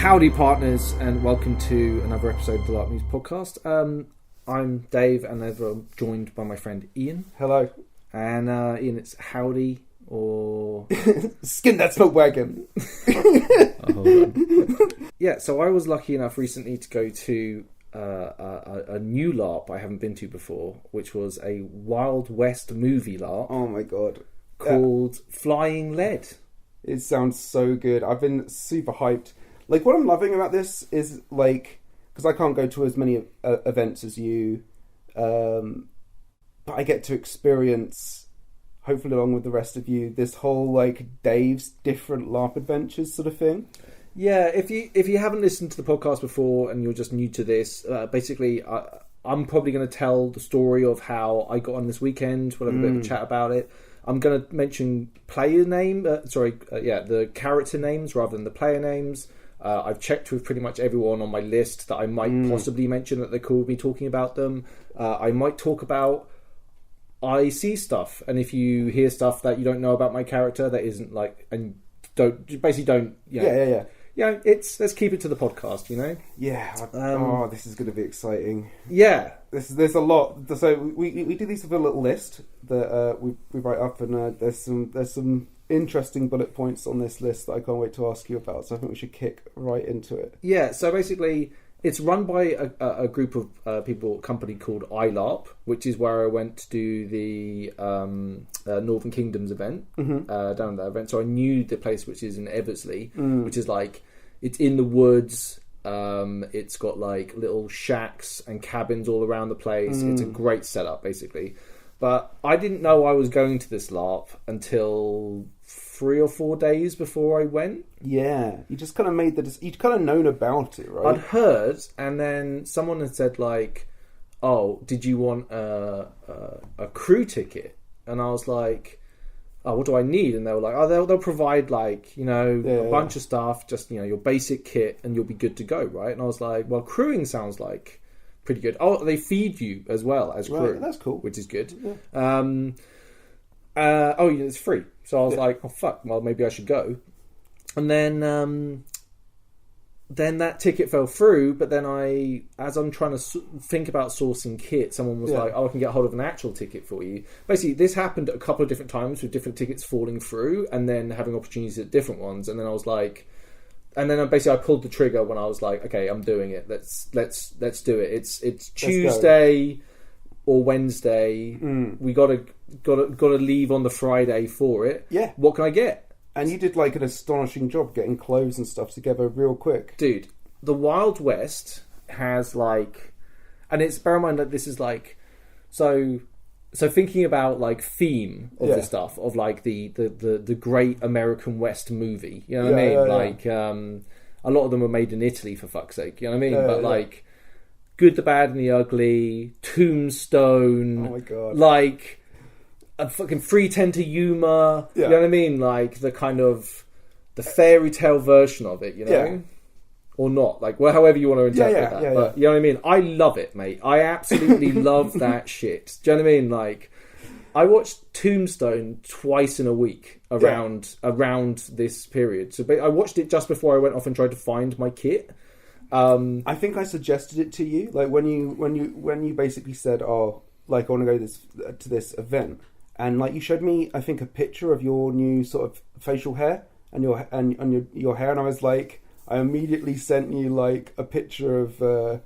Howdy, partners, and welcome to another episode of the LARP News Podcast. I'm Dave, and I'm joined by my friend Ian. Hello. And Ian, it's howdy or... Skin that smoke wagon. Hold on. Yeah, so I was lucky enough recently to go to a new LARP I haven't been to before, which was a Wild West movie LARP. Oh my god. Called Flying Lead. It sounds so good. I've been super hyped. Like, what I'm loving about this is, like, because I can't go to as many events as you, but I get to experience, hopefully along with the rest of you, this whole, like, Dave's different LARP adventures sort of thing. Yeah, if you haven't listened to the podcast before and you're just new to this, basically, I'm probably going to tell the story of how I got on this weekend. We'll have a bit of a chat about it. I'm going to mention the character names rather than the player names. I've checked with pretty much everyone on my list that I might possibly mention that they called me talking about them. I might talk about IC stuff, and if you hear stuff that you don't know about my character that isn't like, and don't. Yeah, let's keep it to the podcast, you know. Yeah. This is going to be exciting. Yeah. There's a lot. So we do these with a little list that we write up, and there's some interesting bullet points on this list that I can't wait to ask you about. So I think we should kick right into it. Yeah. So basically, it's run by a group of people, a company called LARP, which is where I went to do the Northern Kingdoms event, down at that event. So I knew the place, which is in Eversley, which is like, it's in the woods. It's got like little shacks and cabins all around the place. It's a great setup, basically. But I didn't know I was going to this LARP until 3 or 4 days before I went. Yeah, you just kind of you'd kind of known about it, right? I'd heard, and then someone had said like, "Oh, did you want a crew ticket?" And I was like, "Oh, what do I need?" And they were like, "Oh, they'll provide like, you know, a bunch of stuff, just, you know, your basic kit, and you'll be good to go, right?" And I was like, "Well, crewing sounds like pretty good. Oh, they feed you as well as crew, right, that's cool, which is good." Yeah. It's free. So I was like, "Oh fuck, well maybe I should go." And then that ticket fell through. But then as I'm trying to think about sourcing kit, someone was like, "Oh, I can get hold of an actual ticket for you." Basically, this happened a couple of different times with different tickets falling through, and then having opportunities at different ones. And then I was like, and then I pulled the trigger when I was like, "Okay, I'm doing it. Let's do it." It's Tuesday or Wednesday. We gotta leave on the Friday for it. Yeah. What can I get? And you did like an astonishing job getting clothes and stuff together real quick. Dude, the Wild West has like, and it's, bear in mind that this is like, so thinking about like theme of the stuff of like the great American West movie, you know what I mean? Like, a lot of them were made in Italy, for fuck's sake, you know what I mean? But like, Good, the Bad, and the Ugly, Tombstone. Oh my god! Like a fucking 3:10 to Yuma. You know what I mean? Like the kind of the fairy tale version of it, you know, or not. Like, well, however you want to interpret that. But you know what I mean? I love it, mate. I absolutely love that shit. Do you know what I mean? Like, I watched Tombstone twice in a week around this period. So I watched it just before I went off and tried to find my kit. I think I suggested it to you, like when you basically said, "Oh, like I want to go to this event," and like you showed me, I think, a picture of your new sort of facial hair and your hair, and I was like, I immediately sent you like a picture of the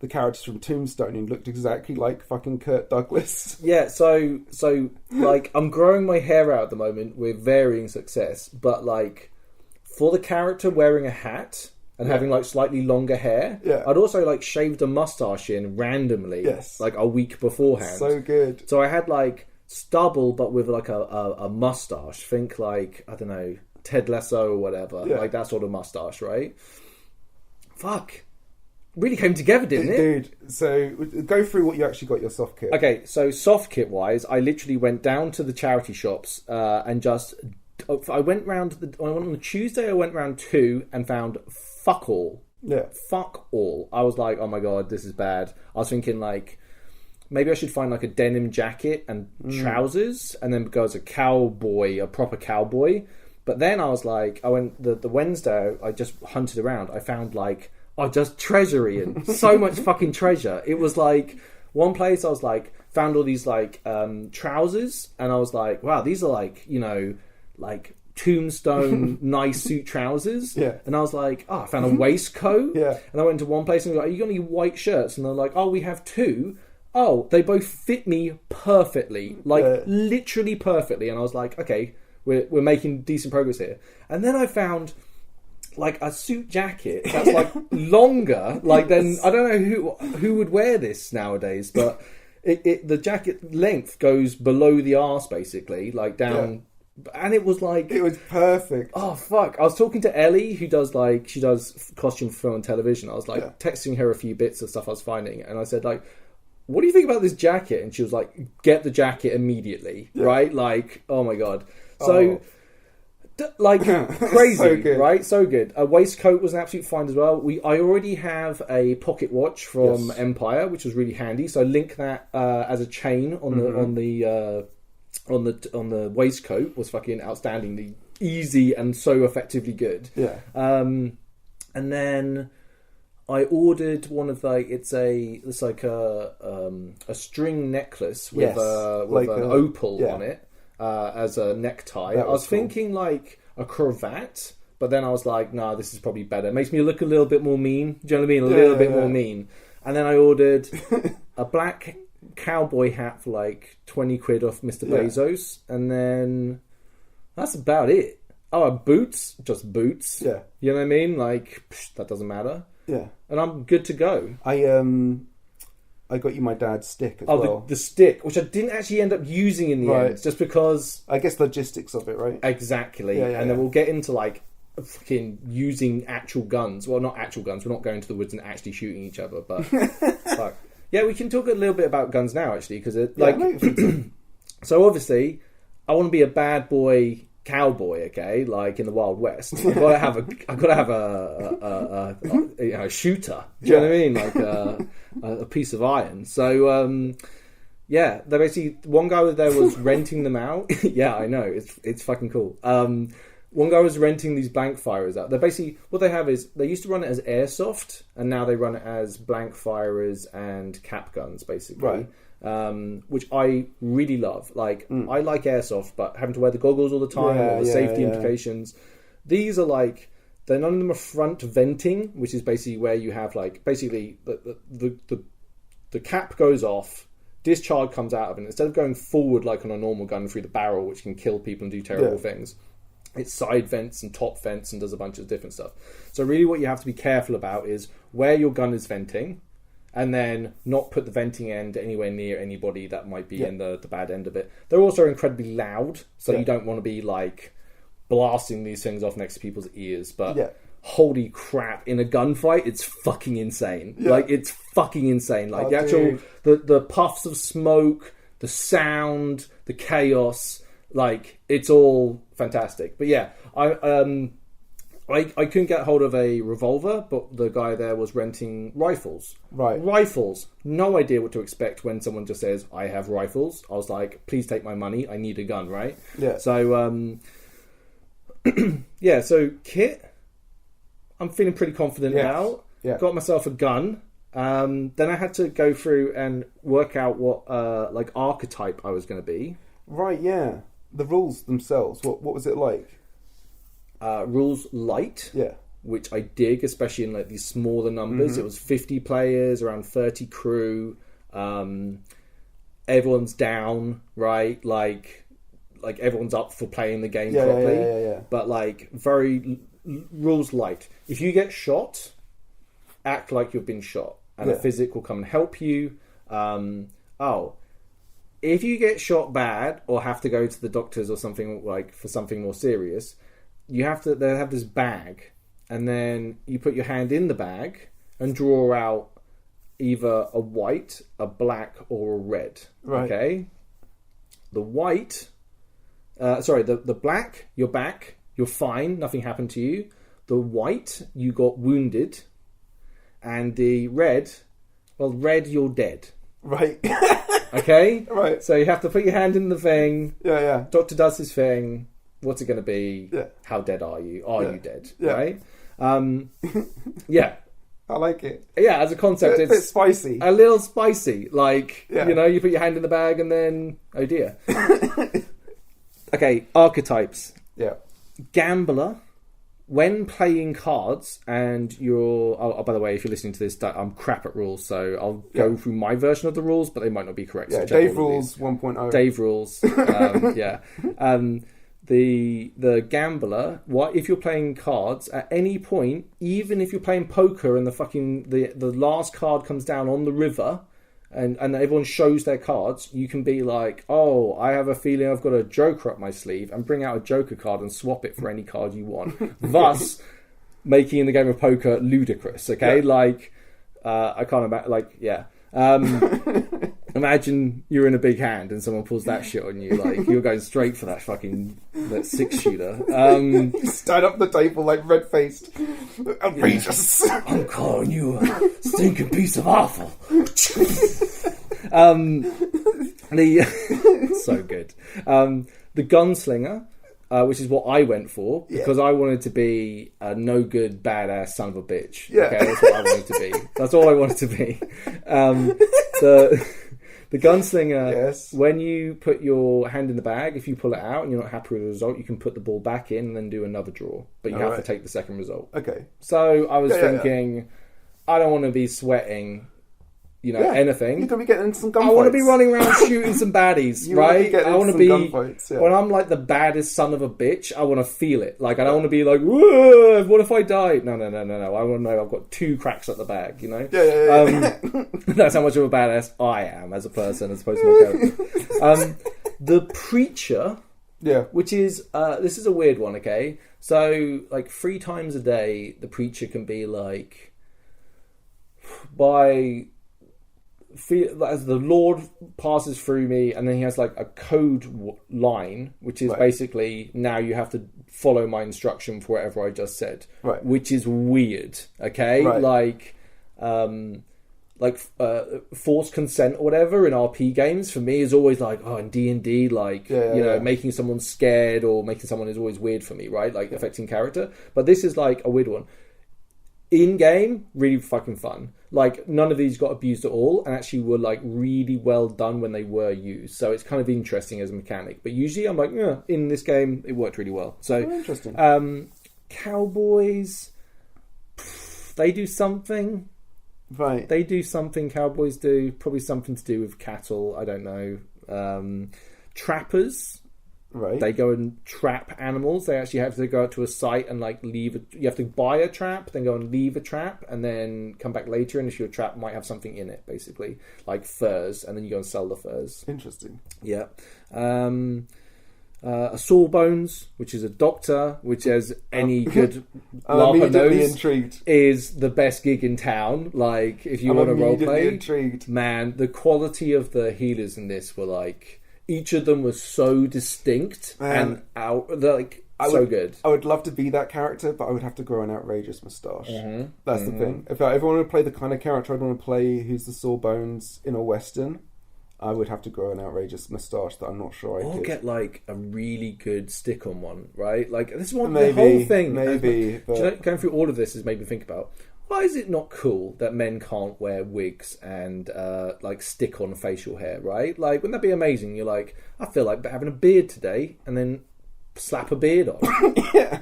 characters from Tombstone, and looked exactly like fucking Kirk Douglas. Yeah, so like I'm growing my hair out at the moment with varying success, but like for the character wearing a hat and having like slightly longer hair, I'd also like shaved a mustache in randomly, like a week beforehand. So good. So I had like stubble, but with like a mustache. Think like, I don't know, Ted Lasso or whatever, like that sort of mustache, right? Fuck, really came together, didn't it? Dude, so go through what you actually got your soft kit. Okay, so soft kit wise, I literally went down to the charity shops and just. I went on the Tuesday. I went round 2 and found fuck all. Yeah. Fuck all. I was like, oh my god, this is bad. I was thinking like, maybe I should find like a denim jacket and trousers, and then go as a cowboy, a proper cowboy. But then I was like, I went the Wednesday. I just hunted around. I found like just treasury and so much fucking treasure. It was like one place I was like found all these like trousers, and I was like, wow, these are like like tombstone nice suit trousers. Yeah. And I was like, I found a waistcoat. Yeah. And I went to one place and I was like, are you got any white shirts? And they're like, oh, we have two. Oh, they both fit me perfectly, like literally perfectly. And I was like, okay, we're making decent progress here. And then I found like a suit jacket that's like longer. Like then I don't know who would wear this nowadays, but the jacket length goes below the arse basically, like down. Yeah. And it was like... It was perfect. Oh, fuck. I was talking to Ellie, who does she does costume for film and television. I was like texting her a few bits of stuff I was finding. And I said like, what do you think about this jacket? And she was like, get the jacket immediately. Yeah. Right? Like, oh my God. So, like, crazy, so good. Right? So good. A waistcoat was an absolute find as well. I already have a pocket watch from Empire, which was really handy. So I link that as a chain on the waistcoat. Was fucking outstandingly easy and so effectively good. Yeah. And then I ordered one of it's like a string necklace with with an opal on it as a necktie. I was thinking like a cravat, but then I was like, nah, this is probably better. It makes me look a little bit more mean. Do you know what I mean? A little bit more mean. And then I ordered a black cowboy hat for like 20 quid off Mr. Bezos, and then that's about it. Oh, boots, just boots. Yeah, you know what I mean. Like that doesn't matter. Yeah, and I'm good to go. I got you my dad's stick as well. The stick, which I didn't actually end up using in the end, just because I guess logistics of it, right? Exactly. And then we'll get into like fucking using actual guns. Well, not actual guns. We're not going to the woods and actually shooting each other, but fuck. Yeah, we can talk a little bit about guns now, actually, because so obviously, I want to be a bad boy cowboy, okay, like in the Wild West. I've got to have a shooter. Do you know what I mean? Like a piece of iron. So they basically one guy there was renting them out. Yeah, I know it's fucking cool. One guy was renting these blank firers out. They're basically, what they have is, they used to run it as airsoft, and now they run it as blank firers and cap guns, basically. Right. Which I really love. Like, I like airsoft, but having to wear the goggles all the time, all the safety implications. These are like, none of them are front venting, which is basically where you have like, basically, the cap goes off, discharge comes out of it, and instead of going forward like on a normal gun through the barrel, which can kill people and do terrible things, it side vents and top vents and does a bunch of different stuff. So really what you have to be careful about is where your gun is venting, and then not put the venting end anywhere near anybody that might be in the bad end of it. They're also incredibly loud, so you don't want to be like blasting these things off next to people's ears. But holy crap, in a gunfight, it's fucking insane. Like, it's fucking insane. Like, the actual, the puffs of smoke, the sound, the chaos... Like, it's all fantastic. But yeah, I couldn't get hold of a revolver, but the guy there was renting rifles. Right. Rifles. No idea what to expect when someone just says, I have rifles. I was like, please take my money. I need a gun, right? Yeah. So, so kit, I'm feeling pretty confident now. Yeah. Got myself a gun. Then I had to go through and work out what, archetype I was going to be. Right, yeah. The rules themselves, what was it like? Rules light, which I dig, especially in like these smaller numbers. Mm-hmm. It was 50 players, around 30 crew. Everyone's down, right? Like everyone's up for playing the game properly. Yeah. But like very rules light. If you get shot, act like you've been shot, and a physic will come and help you. If you get shot bad or have to go to the doctors or something, like for something more serious, they have this bag, and then you put your hand in the bag and draw out either a white, a black, or a red. Right. Okay. The white, the black, you're back, you're fine, nothing happened to you. The white, you got wounded, and the red, you're dead. Right. Okay? Right. So you have to put your hand in the thing. Yeah. Doctor does his thing. What's it going to be? Yeah. How dead are you? Are you dead? Yeah. Right? Yeah. I like it. Yeah, as a concept, It's a bit spicy. A little spicy. Like, Yeah. you put your hand in the bag and then, oh dear. Okay, archetypes. Yeah. Gambler. When playing cards and you're... Oh, by the way, if you're listening to this, I'm crap at rules, so I'll go through my version of the rules, but they might not be correct. Yeah, so Dave Rules 1.0. Dave Rules. Yeah. The gambler, if you're playing cards, at any point, even if you're playing poker and the last card comes down on the river... And everyone shows their cards, you can be like, oh, I have a feeling I've got a Joker up my sleeve, and bring out a Joker card and swap it for any card you want. Thus, making the game of poker ludicrous, okay? Yeah. Like, I can't imagine, like, yeah. Imagine you're in a big hand and someone pulls that shit on you, like, you're going straight for that 6-shooter. Stand up the table like red-faced. Outrageous. I'm calling you a stinking piece of awful. So good. The gunslinger, which is what I went for, because I wanted to be a no good, badass son of a bitch. Yeah. Okay, that's what I wanted to be. That's all I wanted to be. The gunslinger, when you put your hand in the bag, if you pull it out and you're not happy with the result, you can put the ball back in and then do another draw. But you have to take the second result. Okay. So I was thinking, I don't want to be sweating, anything. You're going to be getting into some gunfights. I want to be running around shooting some baddies, right? I want to be, when I'm like the baddest son of a bitch, I want to feel it. Like, I don't want to be like, whoa, what if I die? No. I want to know I've got 2 cracks at the bag, Yeah. That's how much of a badass I am as a person, as opposed to my character. The preacher, which is, this is a weird one, okay? So, like, 3 times a day, the preacher can be like, as the Lord passes through me, and then he has like a code line, which is basically now you have to follow my instruction for whatever I just said, which is weird. Okay, forced consent or whatever in RP games for me is always like, in D&D, like making someone scared or making someone is always weird for me, right? Like affecting character. But this is like a weird one. In game, really fucking fun. Like, none of these got abused at all, and actually were like really well done when they were used. So it's kind of interesting as a mechanic. But usually, I'm like, in this game, it worked really well. So interesting. Cowboys, they do something. Right. They do something. Cowboys do probably something to do with cattle. I don't know. Trappers. Right. They go and trap animals. They actually have to go out to a site and like you have to buy a trap, then go and leave a trap, and then come back later. And if your trap might have something in it, basically like furs, and then you go and sell the furs. Interesting. Yeah. A Sawbones, which is a doctor, which as any good LARPer knows, intrigued. Is the best gig in town. Like if you want to roleplay, intrigued. Man, the quality of the healers in this were like. Each of them was so distinct and so good. I would love to be that character, but I would have to grow an outrageous moustache. That's the thing. If I want to play the kind of character I'd want to play, who's the Sawbones in a Western, I would have to grow an outrageous moustache that I'm not sure I could. Or get like a really good stick-on one, right? Like this is the whole thing. Maybe. Going through all of this has made me think about. Why is it not cool that men can't wear wigs and like stick on facial hair, right? Like, wouldn't that be amazing? You're like, I feel like having a beard today, and then slap a beard on. Yeah.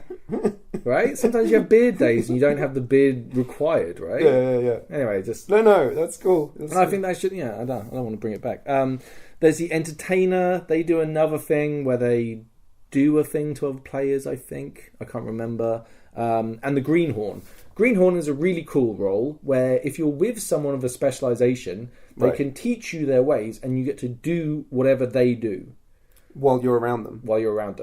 Right? Sometimes you have beard days and you don't have the beard required, right? Yeah. Anyway, just... No, that's cool. I think that should... I don't want to bring it back. There's the entertainer. They do another thing where they do a thing to other players, I think. I can't remember. And the greenhorn. Greenhorn is a really cool role where if you're with someone of a specialization, they can teach you their ways and you get to do whatever they do. While you're around them.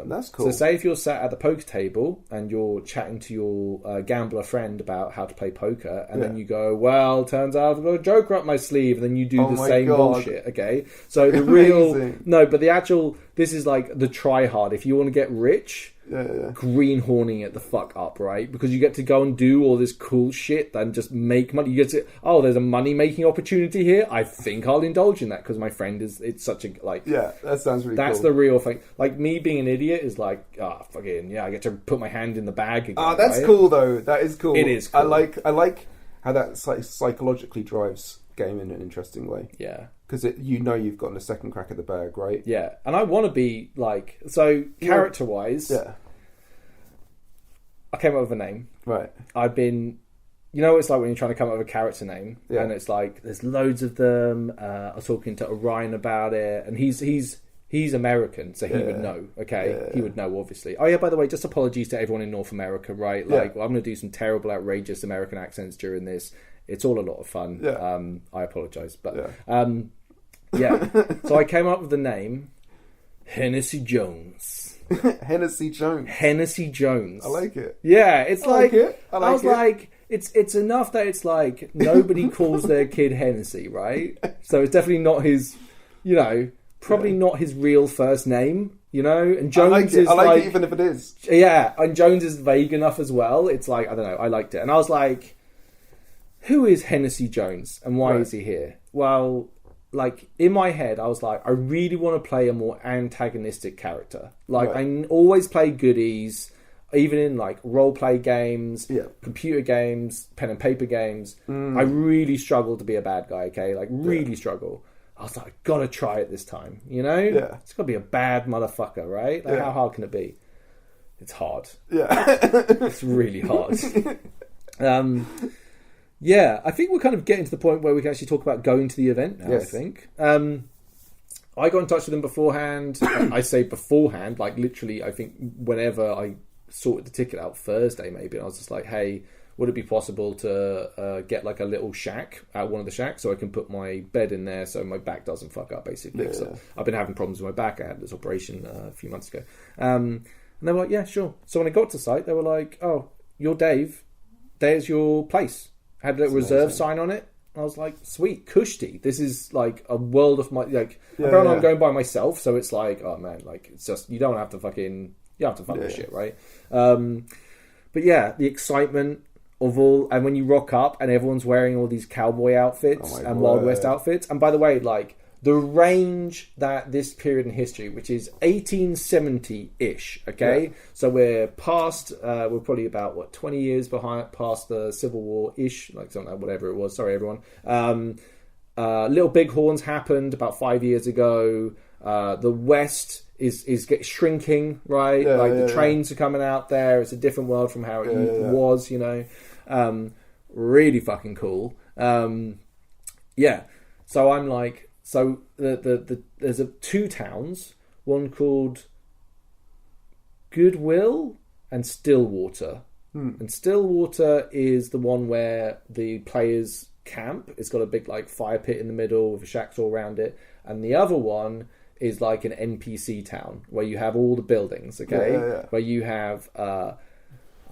That's cool. So say if you're sat at the poker table and you're chatting to your gambler friend about how to play poker, and then you go, well, turns out I've got a Joker up my sleeve, and then you do the same bullshit, okay? So the real... No, but the actual... This is like the try hard. If you want to get rich... greenhorning it the fuck up, right? Because you get to go and do all this cool shit and just make money. You get to, there's a money making opportunity here. I think I'll indulge in that because my friend it's such a like. Yeah, that sounds really. That's cool. the real thing. Like me being an idiot is like, fucking I get to put my hand in the bag again. That's right? cool though. That is cool. It is. Cool. I like how that psychologically drives game in an interesting way. Yeah. Because you've gotten a second crack at the bag, right? Yeah, and I want to be like character-wise. Yeah. I came up with a name. Right. I've been, it's like when you're trying to come up with a character name, and it's like there's loads of them. I was talking to Orion about it, and he's American, so he would know. Okay, he would know obviously. Oh yeah, by the way, just apologies to everyone in North America, right? Like, I'm going to do some terrible, outrageous American accents during this. It's all a lot of fun. Yeah. I apologise, but so I came up with the name Hennessy Jones. Hennessy Jones. Hennessy Jones. I like it. Yeah, it's like it. I was like, it's enough that it's like nobody calls their kid Hennessy, right? So it's definitely not his, probably not his real first name, And Jones is I like it even if it is. Yeah, and Jones is vague enough as well. It's like, I don't know, I liked it. And I was like, who is Hennessy Jones and why is he here? Well, like in my head, I was like, I really want to play a more antagonistic character. Like I always play goodies, even in like role play games, computer games, pen and paper games. I really struggle to be a bad guy. Okay, like really struggle. I was like, I gotta try it this time. Yeah, it's gotta be a bad motherfucker, right? Like how hard can it be? It's hard. Yeah, it's really hard. Yeah, I think we're kind of getting to the point where we can actually talk about going to the event now, I think. I got in touch with them beforehand. I say beforehand, like literally, I think whenever I sorted the ticket out Thursday maybe, and I was just like, hey, would it be possible to get like a little shack at one of the shacks so I can put my bed in there so my back doesn't fuck up, basically. So I've been having problems with my back. I had this operation a few months ago. And they were like, yeah, sure. So when I got to site, they were like, oh, you're Dave. There's your place. Had a little reserve sign on it. I was like, sweet, Kushti. This is like a world of my like. Apparently, I'm going by myself, so it's like, oh man, like it's just you don't have to fucking fund this shit, right? But yeah, the excitement of all, and when you rock up and everyone's wearing all these cowboy outfits and Wild West outfits, and by the way, like the range that this period in history, which is 1870-ish, okay? So we're past, we're probably about, 20 years past the Civil War-ish, like something like whatever it was, sorry everyone. Little Bighorns happened about 5 years ago. The West is shrinking, right? The trains are coming out there. It's a different world from how it was, really fucking cool. So I'm like, so there's two towns, one called Goodwill and Stillwater. And Stillwater is the one where the players camp. It's got a big like fire pit in the middle with shacks all around it. And the other one is like an NPC town where you have all the buildings, okay? Where you have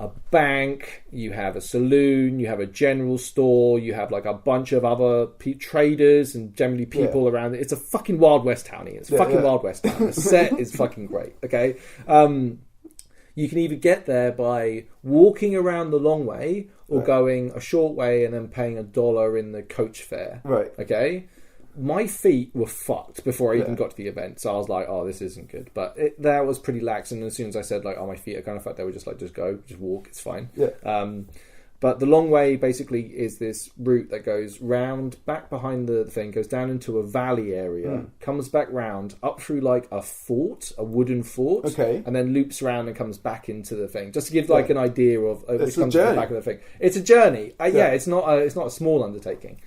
a bank, you have a saloon, you have a general store, you have like a bunch of other traders and generally people around it. It's a fucking Wild West town here. It's fucking Wild West town. The set is fucking great, okay? You can either get there by walking around the long way or going a short way and then paying $1 in the coach fare. Right. Okay? My feet were fucked before I even got to the event, so I was like, "Oh, this isn't good." But that was pretty lax, and as soon as I said, "Like, oh, my feet are kind of fucked," they were just like, "Just go, just walk, it's fine." But the long way basically is this route that goes round, back behind the thing, goes down into a valley area, comes back round, up through like a fort, a wooden fort, and then loops around and comes back into the thing. Just to give like an idea of which comes to the back of the thing. It's a journey. It's not a small undertaking.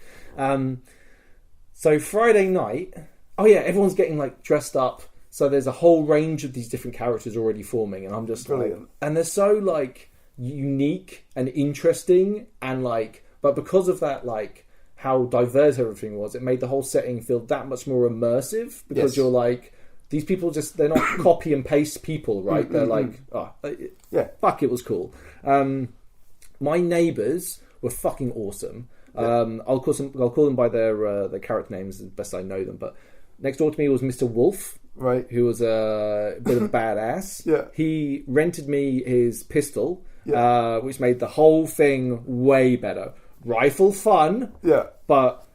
So Friday night, everyone's getting like dressed up. So there's a whole range of these different characters already forming, and I'm just like, and they're so like unique and interesting, and like, but because of that, like how diverse everything was, it made the whole setting feel that much more immersive because you're like, these people they're not copy and paste people, right? They're like, fuck, it was cool. My neighbours were fucking awesome. I'll call them by their character names as best I know them. But next door to me was Mr. Wolf, right, who was a bit of a badass. Yeah. He rented me his pistol, Yeah. which made the whole thing way better. Rifle fun, yeah. but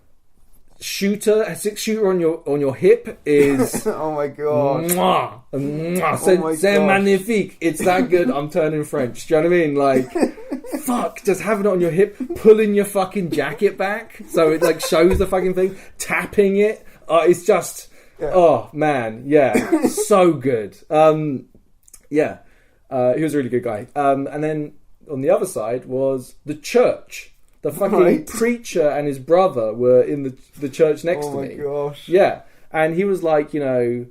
a 6-shooter on your hip is Oh my god. mwah, mwah. Oh my C'est gosh. magnifique. It's that good. I'm turning French. Do you know what I mean? Like, fuck, just having it on your hip, pulling your fucking jacket back so it like shows the fucking thing, tapping it. It's just, oh man, yeah, so good. Yeah, he was a really good guy. And then on the other side was the church. The fucking preacher and his brother were in the church next to me. Oh my gosh. Yeah, and he was like, you know,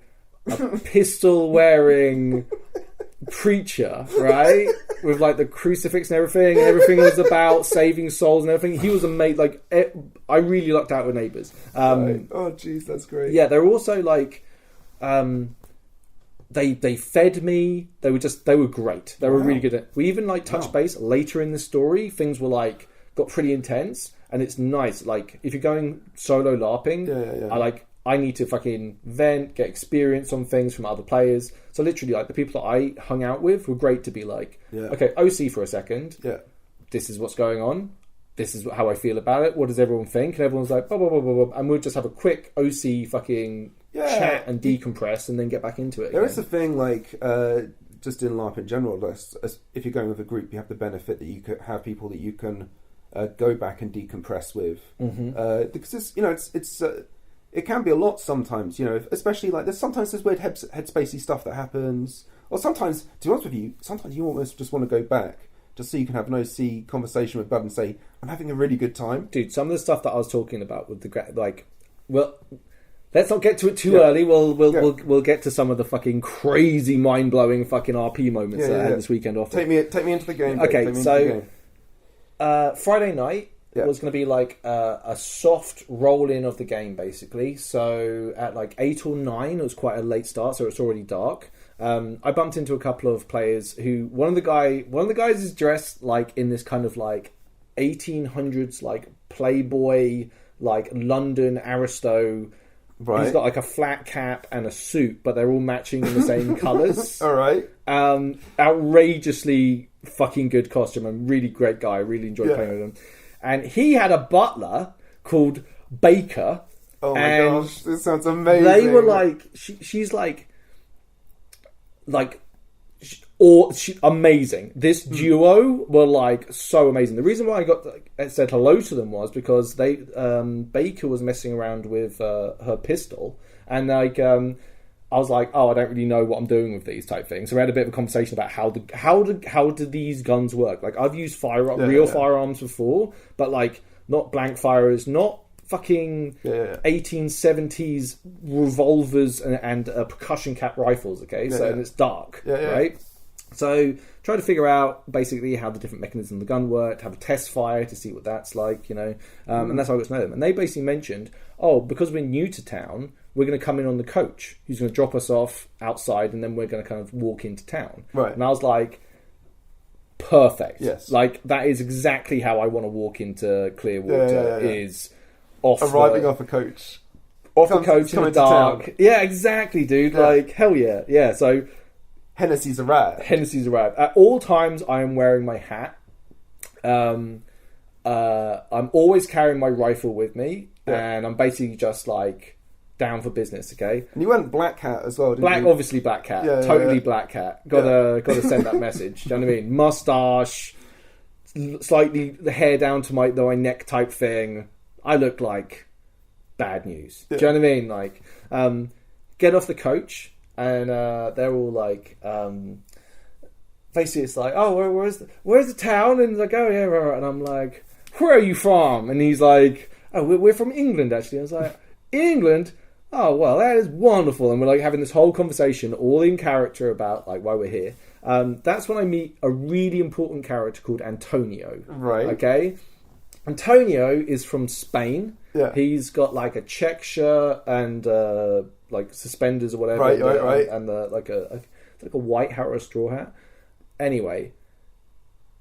a pistol-wearing preacher, right? With like the crucifix and everything. And everything was about saving souls and everything. He was a mate. Like, I really lucked out with neighbours. Right. Oh, jeez, that's great. Yeah, they were also like, they fed me. They were great. They were really good. We even like touched base later in the story. Things were like got pretty intense, and it's nice. Like if you're going solo LARPing, I need to fucking vent, get experience on things from other players. So literally, like the people that I hung out with were great to be like, okay, OC for a second. Yeah, this is what's going on. This is how I feel about it. What does everyone think? And everyone's like, blah, blah, blah, blah, blah. And we'll just have a quick OC fucking chat and decompress and then get back into it. There is a thing like just in LARP in general. If you're going with a group, you have the benefit that you could have people that you can go back and decompress with, because it's it can be a lot sometimes. You know, especially like there's weird headspacey stuff that happens, or sometimes, to be honest with you, sometimes you almost just want to go back. Just so you can have an OC conversation with Bud and say, I'm having a really good time. Dude, some of the stuff that I was talking about with let's not get to it too early. We'll get to some of the fucking crazy, mind-blowing fucking RP moments that I had this weekend off. Take me into the game. Okay, so Friday night was going to be like a soft roll-in of the game, basically. So at like 8 or 9, it was quite a late start, so it's already dark. I bumped into a couple of players who one of the guys is dressed like in this kind of like 1800s like Playboy like London aristo. Right. He's got like a flat cap and a suit, but they're all matching in the same colours. All right. Outrageously fucking good costume. A really great guy. I really enjoyed playing with him. And he had a butler called Baker. Oh my gosh, this sounds amazing. They were like, she's like amazing. This duo were like so amazing. The reason why I said hello to them was because they Baker was messing around with her pistol, and like I was like, oh, I don't really know what I'm doing with these type things. So we had a bit of a conversation about how do these guns work. Like I've used real firearms before, but like not blank firers, not fucking 1870s revolvers and percussion cap rifles, okay? And it's dark, right? So try to figure out basically how the different mechanisms of the gun worked, have a test fire to see what that's like, you know, and that's how I got to know them. And they basically mentioned, because we're new to town, we're going to come in on the coach who's going to drop us off outside, and then we're going to kind of walk into town. Right. And I was like, perfect. Yes. Like, that is exactly how I want to walk into Clearwater, is arriving off a coach. Off a coach in the dark. Yeah, exactly, dude. Yeah. Like, hell yeah. Yeah, so Hennessy's arrived. At all times, I am wearing my hat. I'm always carrying my rifle with me, and I'm basically just like down for business. Okay. And you went black hat as well, didn't you? Obviously black hat. Totally black hat. Gotta send that message. Do you know what I mean? Mustache, slightly the hair down to my neck type thing. I look like bad news. Do you know what I mean? Like, get off the coach. And they're all like, basically it's like, oh, where's the town? And he's like, oh yeah, right. And I'm like, where are you from? And he's like, oh, we're from England actually. I was like, England? Oh well, that is wonderful. And we're like having this whole conversation, all in character about like why we're here. That's when I meet a really important character called Antonio. Right. Okay. Antonio is from Spain. Yeah. He's got like a check shirt and like suspenders or whatever. Right. And like a white hat or a straw hat. Anyway,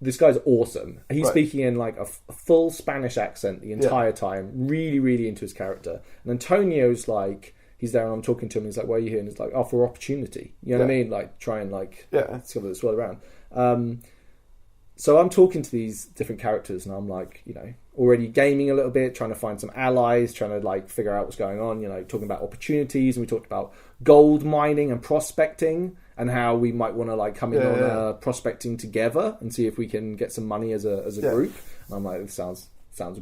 this guy's awesome. He's speaking in like a full Spanish accent the entire time. Really, really into his character. And Antonio's like, he's there and I'm talking to him. He's like, "Why are you here?" And it's like, "Oh, for opportunity." You know what I mean? Like try and like discover this world around. So I'm talking to these different characters, and I'm like, you know, already gaming a little bit, trying to find some allies, trying to like figure out what's going on. You know, talking about opportunities, and we talked about gold mining and prospecting, and how we might want to like come in on prospecting together and see if we can get some money as a group. And I'm like, this sounds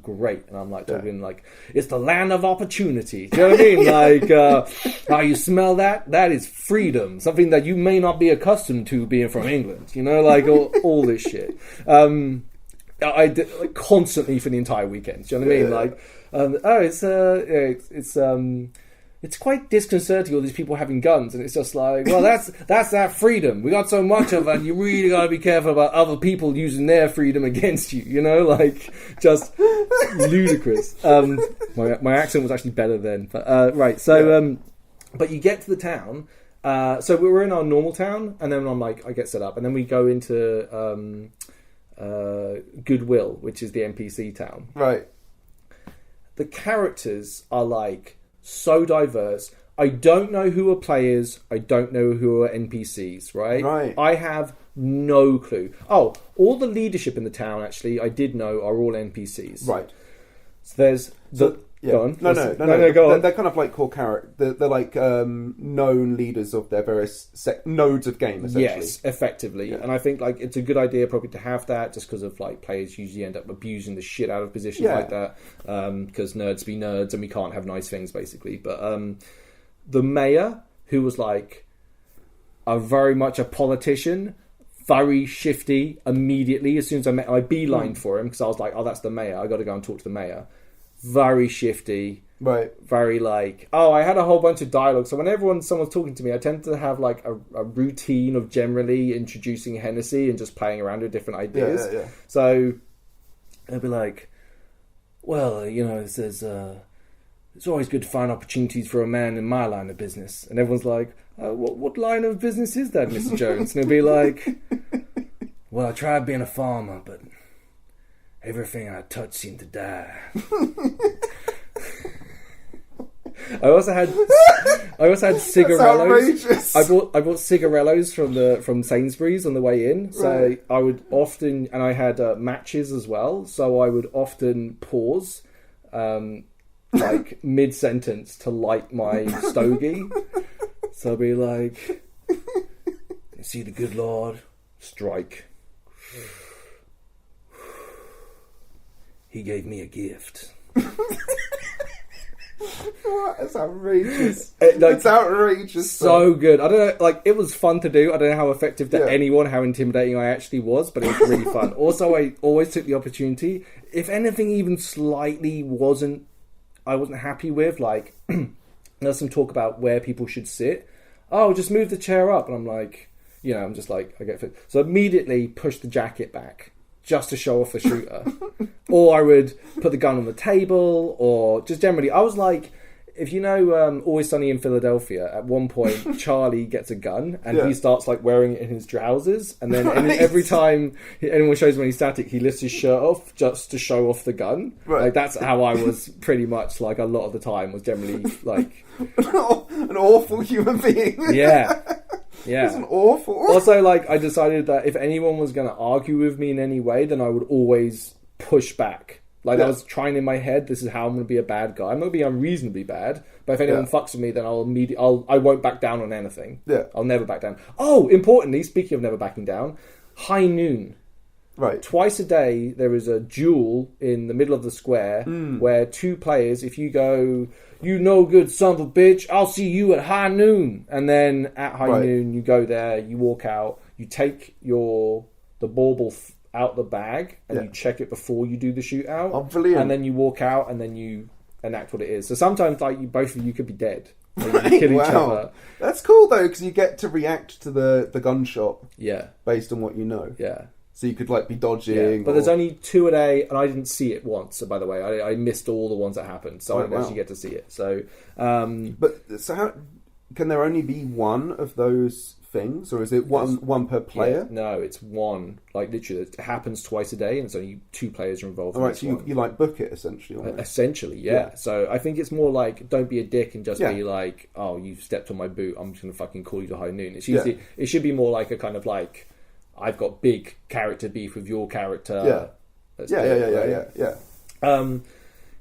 great. And I'm like talking like, it's the land of opportunity. Do you know what I mean? Like, you smell that? That is freedom. Something that you may not be accustomed to being from England. You know, like all this shit. I did like constantly for the entire weekend. Do you know what I mean? Like, it's quite disconcerting, all these people having guns, and it's just like, well, that's that freedom. We got so much of it, and you really got to be careful about other people using their freedom against you, you know? Like, just ludicrous. My accent was actually better then. But, right, so, but you get to the town. So we were in our normal town, and then I'm like, I get set up, and then we go into Goodwill, which is the NPC town. Right. The characters are like so diverse. I don't know who are players. I don't know who are NPCs, right? Right. I have no clue. Oh, all the leadership in the town, actually, I did know are all NPCs. Right. So there's the... Go on. No, go on. They're kind of like core character. They're like known leaders of their various nodes of game, essentially. Yes, effectively. Yeah. And I think like it's a good idea probably to have that, just because of like players usually end up abusing the shit out of positions like that, because nerds be nerds and we can't have nice things, basically. But the mayor, who was like very much a politician, very shifty immediately. As soon as I met him, I beelined for him because I was like, oh, that's the mayor. I got to go and talk to the mayor. Very shifty, right? Very like, oh, I had a whole bunch of dialogue. So whenever someone's talking to me, I tend to have like a routine of generally introducing Hennessy and just playing around with different ideas. Yeah. So they'll be like, well, you know, it's always good to find opportunities for a man in my line of business. And everyone's like, what line of business is that, Mr. Jones? And he'll be like, well, I tried being a farmer, but everything I touched seemed to die. I also had cigarellos. I bought cigarellos from Sainsbury's on the way in. So right. I would often, and I had matches as well. So I would often pause, like mid sentence to light my stogie. So I'd be like, "See the good Lord strike. He gave me a gift." What? It's outrageous. It's outrageous. So good. I don't know, like, it was fun to do. I don't know how effective to anyone, how intimidating I actually was, but it was really fun. Also, I always took the opportunity, if anything even slightly I wasn't happy with, like, there's some talk about where people should sit. Oh, just move the chair up. And I'm like, you know, I'm just like, I get fit. So immediately push the jacket back, just to show off the shooter. Or I would put the gun on the table, or just generally, I was like, if you know Always Sunny in Philadelphia, at one point Charlie gets a gun and he starts like wearing it in his trousers, and then every time anyone shows him when he's static, he lifts his shirt off just to show off the gun. Right. Like, that's how I was pretty much, like, a lot of the time was generally like an awful human being. Yeah. It's an awful. Also, like, I decided that if anyone was going to argue with me in any way, then I would always push back. Like, I was trying in my head, this is how I'm going to be a bad guy. I'm going to be unreasonably bad, but if anyone fucks with me, then I won't back down on anything. Yeah. I'll never back down. Oh, importantly, speaking of never backing down, high noon. Right. Twice a day, there is a duel in the middle of the square where two players, if you go, you no good son of a bitch, I'll see you at high noon. And then at high noon, you go there, you walk out, you take the bauble out the bag and you check it before you do the shootout. Oh, brilliant. And then you walk out and then you enact what it is. So sometimes, like, both of you could be dead. Like, you kill each other. That's cool, though, because you get to react to the gunshot. Yeah. Based on what you know. Yeah. So you could, like, be dodging. Yeah. But there's only 2 a day, and I didn't see it once, by the way. I missed all the ones that happened, so I didn't actually get to see it. So, But, so how... Can there only be one of those things, or is it one per player? Yeah, no, it's one. Like literally, it happens twice a day, and it's only 2 players are involved. All right, so you like book it essentially. Essentially, yeah. So I think it's more like don't be a dick and just be like, oh, you stepped on my boot. I'm just gonna fucking call you to high noon. It's usually it should be more like a kind of like I've got big character beef with your character. Yeah.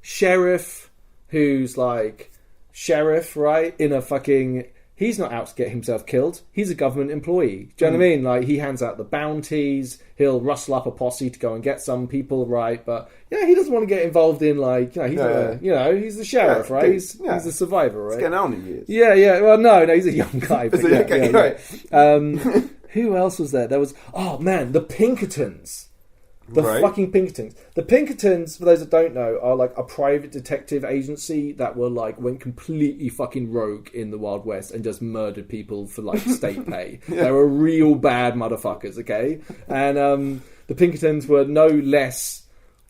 Sheriff, who's like sheriff, right? In a fucking. He's not out to get himself killed. He's a government employee. Do you know what I mean? Like, he hands out the bounties. He'll rustle up a posse to go and get some people, right? But, yeah, he doesn't want to get involved in, like, he's he's the sheriff, right? He's a survivor, right? He's getting on in years. Yeah. Well, no, he's a young guy. But Right. Who else was there? There was, the Pinkertons. The fucking Pinkertons. The Pinkertons, for those that don't know, are like a private detective agency that went completely fucking rogue in the Wild West and just murdered people for like state pay. They were real bad motherfuckers, okay? And the Pinkertons were no less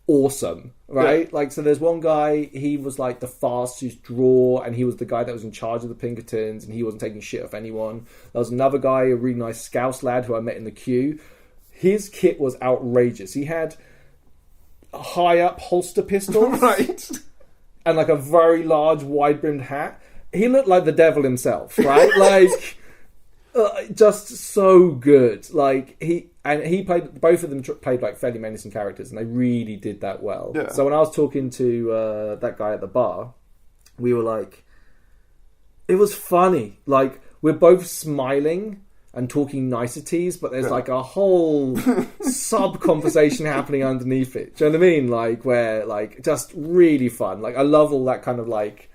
awesome, right? Yeah. Like, so there's one guy, he was like the fastest draw, and he was the guy that was in charge of the Pinkertons, and he wasn't taking shit off anyone. There was another guy, a really nice Scouse lad who I met in the queue. His kit was outrageous. He had high-up holster pistols. Right. And like a very large, wide-brimmed hat. He looked like the devil himself, right? Like, just so good. Like, he played, both of them played like fairly menacing characters, and they really did that well. Yeah. So when I was talking to that guy at the bar, we were like, it was funny. Like, we're both smiling and talking niceties, but there's like a whole sub-conversation happening underneath it. Do you know what I mean? Like, where, like, just really fun. Like, I love all that kind of, like,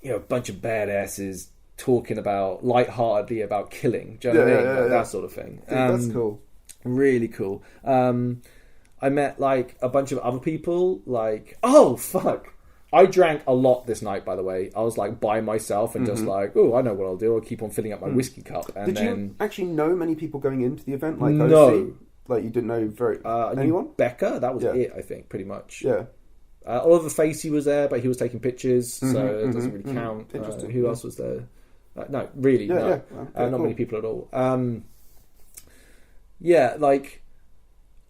a bunch of badasses talking about, lightheartedly about killing. Do you know what I mean? Like, that sort of thing. That's cool. Really cool. I met, like, a bunch of other people, like, oh, fuck. I drank a lot this night, by the way. I was like by myself and just like, oh, I know what I'll do. I'll keep on filling up my whiskey cup. And Did you actually know many people going into the event? Like no. OC? Like you didn't know anyone? Becca, that was it, I think, pretty much. Yeah. Oliver Facey was there, but he was taking pictures, so it doesn't really count. Interesting. Who else was there? No, really, no. Yeah. Well, not many people at all. Like,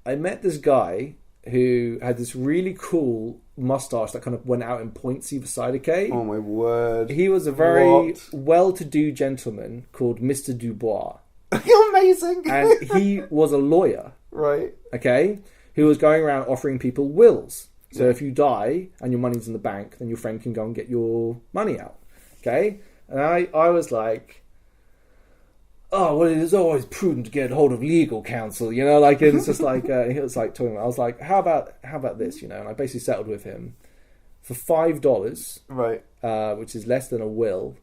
I met this guy who had this really cool mustache that kind of went out in points either side, okay? Oh my word. He was a very well-to-do gentleman called Mr. Dubois. Amazing! And he was a lawyer. Right. Okay? Who was going around offering people wills. So if you die and your money's in the bank, then your friend can go and get your money out. Okay? And I was like, oh, well, it is always prudent to get hold of legal counsel, like, and it's just like, he was like talking about, I was like, how about this, and I basically settled with him for $5, right, which is less than a will.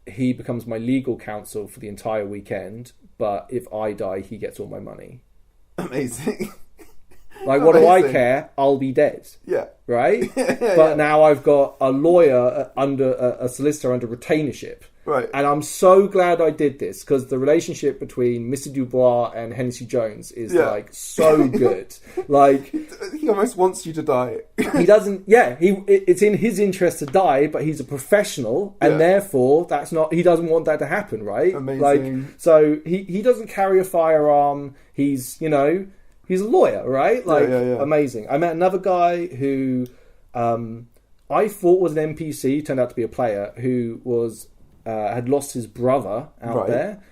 He becomes my legal counsel for the entire weekend, but if I die, he gets all my money. Amazing. Like, what do I care? I'll be dead. Yeah. Right? But now I've got a lawyer under, a solicitor under retainership. Right. And I'm so glad I did this, because the relationship between Mr. Dubois and Hennessy Jones is, like, so good. Like... He almost wants you to die. He doesn't... Yeah, it's in his interest to die, but he's a professional, and therefore, he doesn't want that to happen, right? Amazing. Like, so he doesn't carry a firearm. He's, he's a lawyer, right? Like, amazing. I met another guy who I thought was an NPC, turned out to be a player, who was... had lost his brother out there.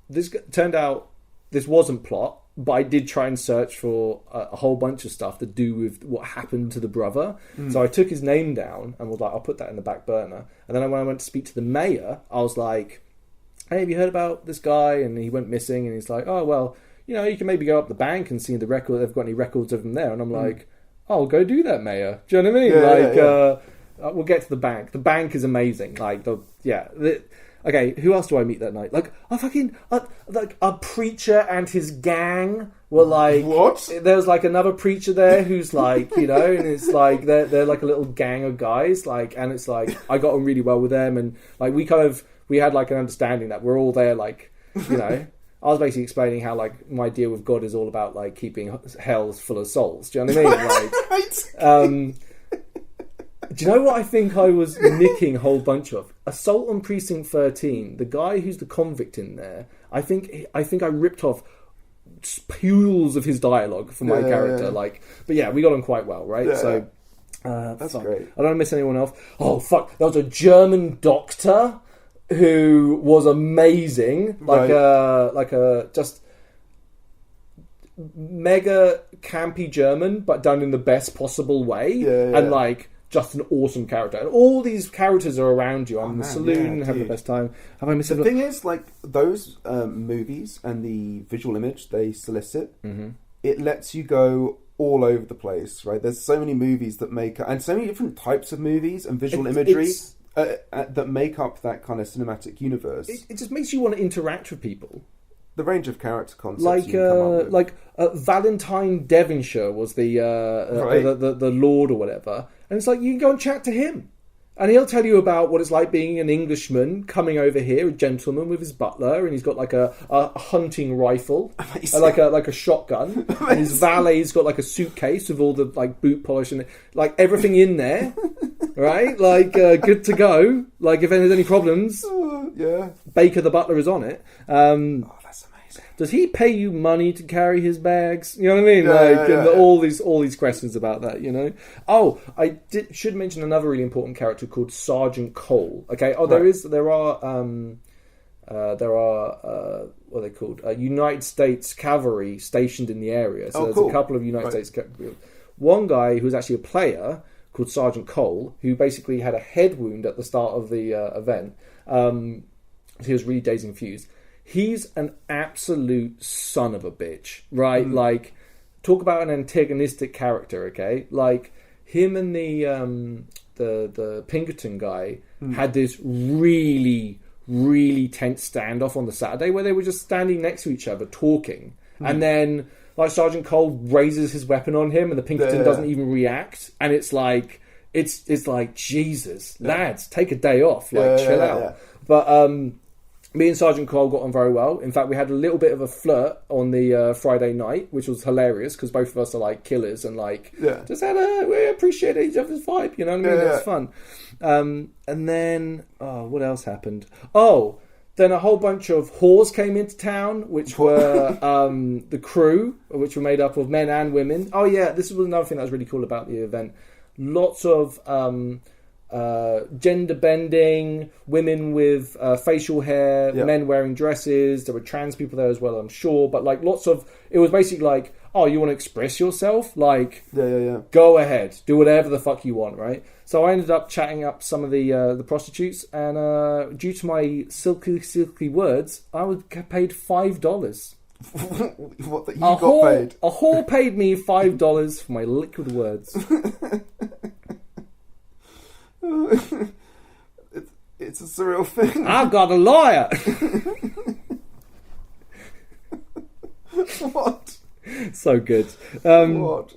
This turned out this wasn't plot, but I did try and search for a whole bunch of stuff to do with what happened to the brother. So I took his name down and was like, I'll put that in the back burner. And then when I went to speak to the mayor, I was like, hey, have you heard about this guy? And he went missing, and he's like, oh, well, you can maybe go up the bank and see the record, if they've got any records of him there. And I'm like, oh, go do that, mayor. Do you know what I mean? We'll get to the bank. The bank is amazing. Like, okay, who else do I meet that night? Like, a preacher and his gang were like... What? There's, like, another preacher there who's, like, and it's, like, they're like, a little gang of guys, like, and it's, like, I got on really well with them, and, like, we had, like, an understanding that we're all there, like, I was basically explaining how, like, my deal with God is all about, like, keeping hell full of souls. Do you know what I mean? Like, right. Do you know what I think I was nicking a whole bunch of? Assault on Precinct 13. The guy who's the convict in there. I think I ripped off pools of his dialogue for my character. Yeah. Like, but yeah, we got on quite well, right? Yeah. So That's great. I don't miss anyone else. Oh fuck! There was a German doctor who was amazing. Like a just mega campy German, but done in the best possible way, and like just an awesome character. And all these characters are around you. I'm in the saloon, having the best time. Have I missed the thing is, like those movies and the visual image they solicit, it lets you go all over the place, right? There's so many movies that make, and so many different types of movies and visual imagery that make up that kind of cinematic universe. It just makes you want to interact with people. The range of character concepts you can come up with. Valentine Devonshire was the Lord or whatever, and it's like you can go and chat to him, and he'll tell you about what it's like being an Englishman coming over here, a gentleman with his butler, and he's got like a hunting rifle, like a shotgun, and his valet's got like a suitcase with all the like boot polish and like everything in there, right? Like good to go. Like if there's any problems, Baker the butler is on it. That's amazing. Does he pay you money to carry his bags? You know what I mean? All these questions about that, you know. Oh, I should mention another really important character called Sergeant Cole. Okay. Oh, there are what are they called? United States Cavalry stationed in the area. So there's a couple of United States Cavalry. One guy who's actually a player called Sergeant Cole, who basically had a head wound at the start of the event. He was really dazed and confused. He's an absolute son of a bitch, right? Like, talk about an antagonistic character, okay? Like, him and the Pinkerton guy had this really, really tense standoff on the Saturday where they were just standing next to each other talking. And then, like, Sergeant Cole raises his weapon on him and the Pinkerton doesn't even react. And it's like, it's like, Jesus, lads, take a day off. Like, chill out. But, me and Sergeant Cole got on very well. In fact, we had a little bit of a flirt on the Friday night, which was hilarious because both of us are like killers and like just we appreciate each other's vibe. You know what I mean? It's fun. And then what else happened? Oh, then a whole bunch of whores came into town, which were the crew, which were made up of men and women. Oh yeah, this was another thing that was really cool about the event. Lots of gender bending, women with facial hair, men wearing dresses. There were trans people there as well, I'm sure. But like lots of, it was basically like, oh, you want to express yourself? Like, go ahead, do whatever the fuck you want, right? So I ended up chatting up some of the prostitutes, and due to my silky words, I was paid $5. What? That you got paid? A whore paid me $5 for my liquid words. It's a surreal thing. I've got a lawyer. What? So good. What?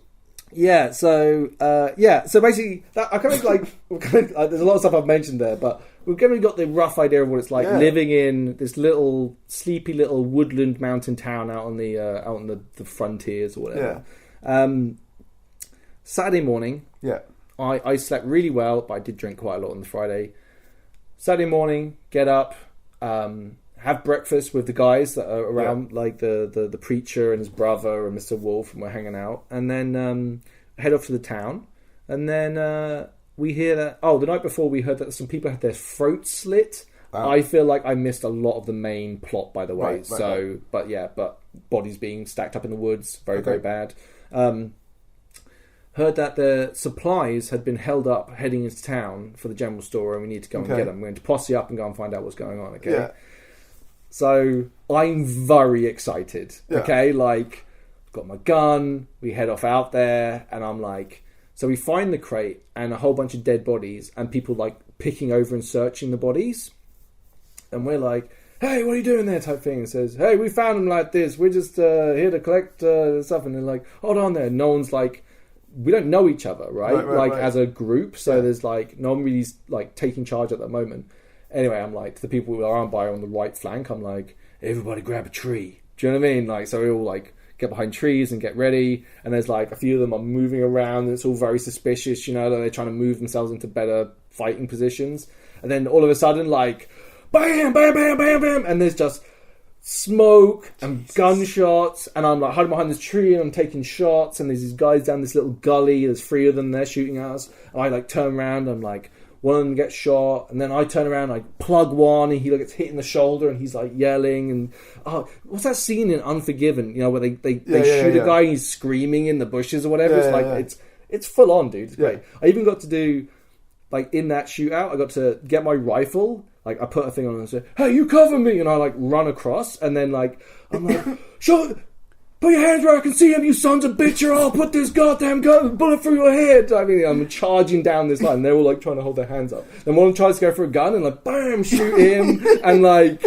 Yeah. So So basically, I kind of like. There's a lot of stuff I've mentioned there, but we've kind of got the rough idea of what it's like living in this little sleepy little woodland mountain town out on the frontiers or whatever. Saturday morning. Yeah. I slept really well, but I did drink quite a lot on the Friday. Saturday morning, get up, have breakfast with the guys that are around, like the preacher and his brother and Mr. Wolf, and we're hanging out. And then head off to the town. And then we hear that... Oh, the night before we heard that some people had their throats slit. Wow. I feel like I missed a lot of the main plot, by the way. But bodies being stacked up in the woods, very bad. Heard that the supplies had been held up heading into town for the general store, and we need to go and get them. We're going to posse up and go and find out what's going on, okay? Yeah. So I'm very excited, okay? Like, I've got my gun, we head off out there, and I'm like... So we find the crate and a whole bunch of dead bodies and people, like, picking over and searching the bodies. And we're like, hey, what are you doing there, type thing? And says, hey, we found them like this. We're just here to collect stuff. And they're like, hold on there. No one's like... We don't know each other, right? As a group, so there's like no one really's like taking charge at that moment. Anyway, I'm like, to the people who are on the right flank, I'm like, everybody grab a tree. Do you know what I mean? Like, so we all like get behind trees and get ready. And there's like a few of them are moving around, and it's all very suspicious, you know, that they're trying to move themselves into better fighting positions. And then all of a sudden, like, bam, bam, bam, bam, bam, and there's just smoke and gunshots, and I'm like hiding behind this tree and I'm taking shots, and there's these guys down this little gully, there's 3 of them, they're shooting at us, and I like turn around, I'm like, one of them gets shot, and then I turn around, I plug one, and he like, gets hit in the shoulder, and he's like yelling, and what's that scene in Unforgiven, you know, where they shoot a guy and he's screaming in the bushes or whatever. It's like it's full on, dude. It's great. I even got to do, like, in that shootout, I got to get my rifle. Like, I put a thing on and say, hey, you cover me! And I, like, run across, and then, like, I'm like, put your hands where I can see them, you sons of bitch, or I'll put this goddamn bullet through your head! I mean, I'm charging down this line, and they're all, like, trying to hold their hands up. Then one tries to go for a gun, and, like, bam, shoot him, and, like,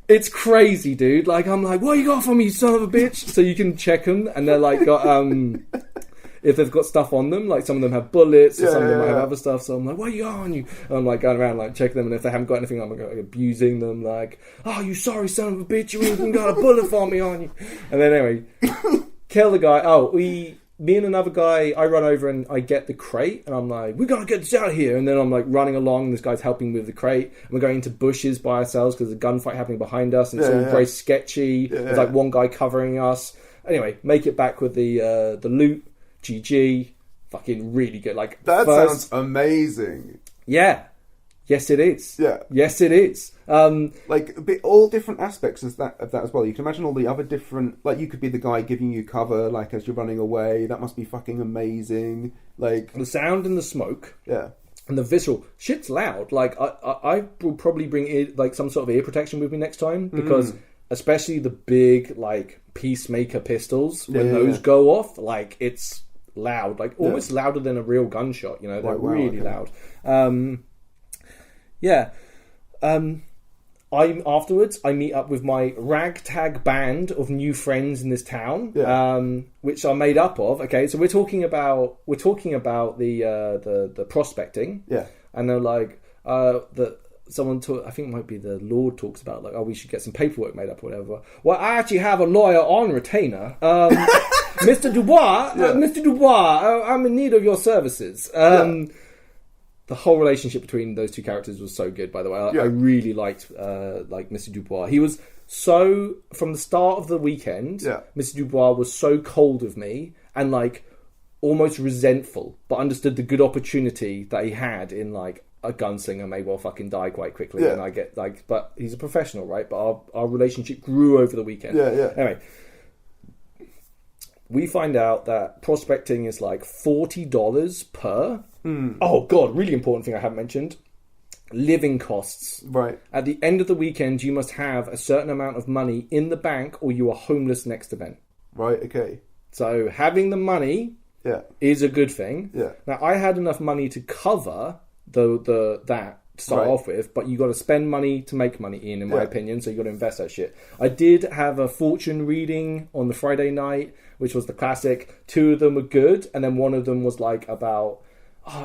it's crazy, dude. Like, I'm like, what you got for me, you son of a bitch? So you can check them, and they're, like, got, if they've got stuff on them, like some of them have bullets, or some of them might have other stuff, so I'm like, what are you on you? And I'm like going around like checking them, and if they haven't got anything, I'm like abusing them, like, oh, you sorry son of a bitch, you even got a bullet for me on you. And then anyway, kill the guy. Me and another guy, I run over and I get the crate, and I'm like, we gotta get this out of here. And then I'm like running along, and this guy's helping with the crate, and we're going into bushes by ourselves because there's a gunfight happening behind us, and it's all very sketchy. There's like one guy covering us. Anyway, make it back with the loot. GG, fucking really good. Like, that sounds amazing. Yeah, yes it is. Yeah, yes it is. Like all different aspects of that as well. You can imagine all the other different. Like, you could be the guy giving you cover, like as you're running away. That must be fucking amazing. Like the sound and the smoke. Yeah. And the visceral shit's loud. Like I will probably bring like some sort of ear protection with me next time, because especially the big like Peacemaker pistols, when those go off, like it's loud, like almost louder than a real gunshot, you know. They're really loud. I meet up with my ragtag band of new friends in this town, which are made up of, okay, so we're talking about the prospecting, and they're like I think it might be the Lord talks about, like, oh, we should get some paperwork made up or whatever. Well, I actually have a lawyer on retainer. Mr. Dubois, I'm in need of your services. The whole relationship between those two characters was so good, by the way. I really liked Mr. Dubois. He was so, from the start of the weekend, Mr. Dubois was so cold with me and, like, almost resentful, but understood the good opportunity that he had in, like, a gunslinger may well fucking die quite quickly, and I get like, but he's a professional, right? But our relationship grew over the weekend. Anyway, we find out that prospecting is like $40 per. Oh god, really important thing I haven't mentioned: living costs. Right. At the end of the weekend, you must have a certain amount of money in the bank, or you are homeless next event. Right. Okay. So having the money is a good thing. Now I had enough money to cover that to start off with, but you got to spend money to make money, Ian, in my opinion, so you got to invest that shit. I did have a fortune reading on the Friday night, which was the classic. 2 of them were good, and then one of them was like about,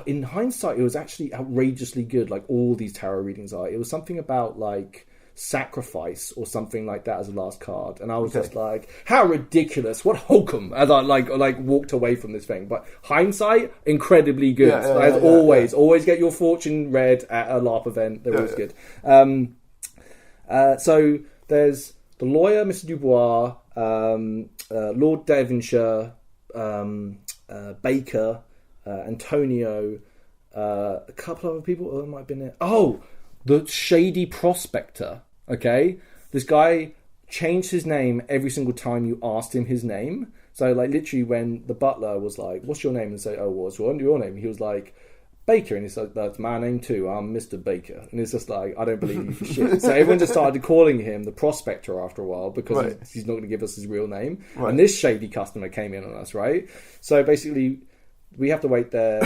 in hindsight, it was actually outrageously good, like all these tarot readings are. It was something about like sacrifice or something like that as a last card, and I was just like, how ridiculous, what hokum, as I like walked away from this thing. But hindsight, incredibly good. As always get your fortune read at a LARP event. They're always good. So there's the lawyer, Mr. Dubois, Lord Devonshire, Baker, Antonio, a couple other people who might have been there. The shady prospector, okay? This guy changed his name every single time you asked him his name. So, like, literally when the butler was like, what's your name? And say, what's your name? He was like, Baker. And he's like, that's my name too. I'm Mr. Baker. And it's just like, I don't believe you for shit. So everyone just started calling him the prospector after a while, because he's not going to give us his real name. Right. And this shady customer came in on us, right? So basically, we have to wait there.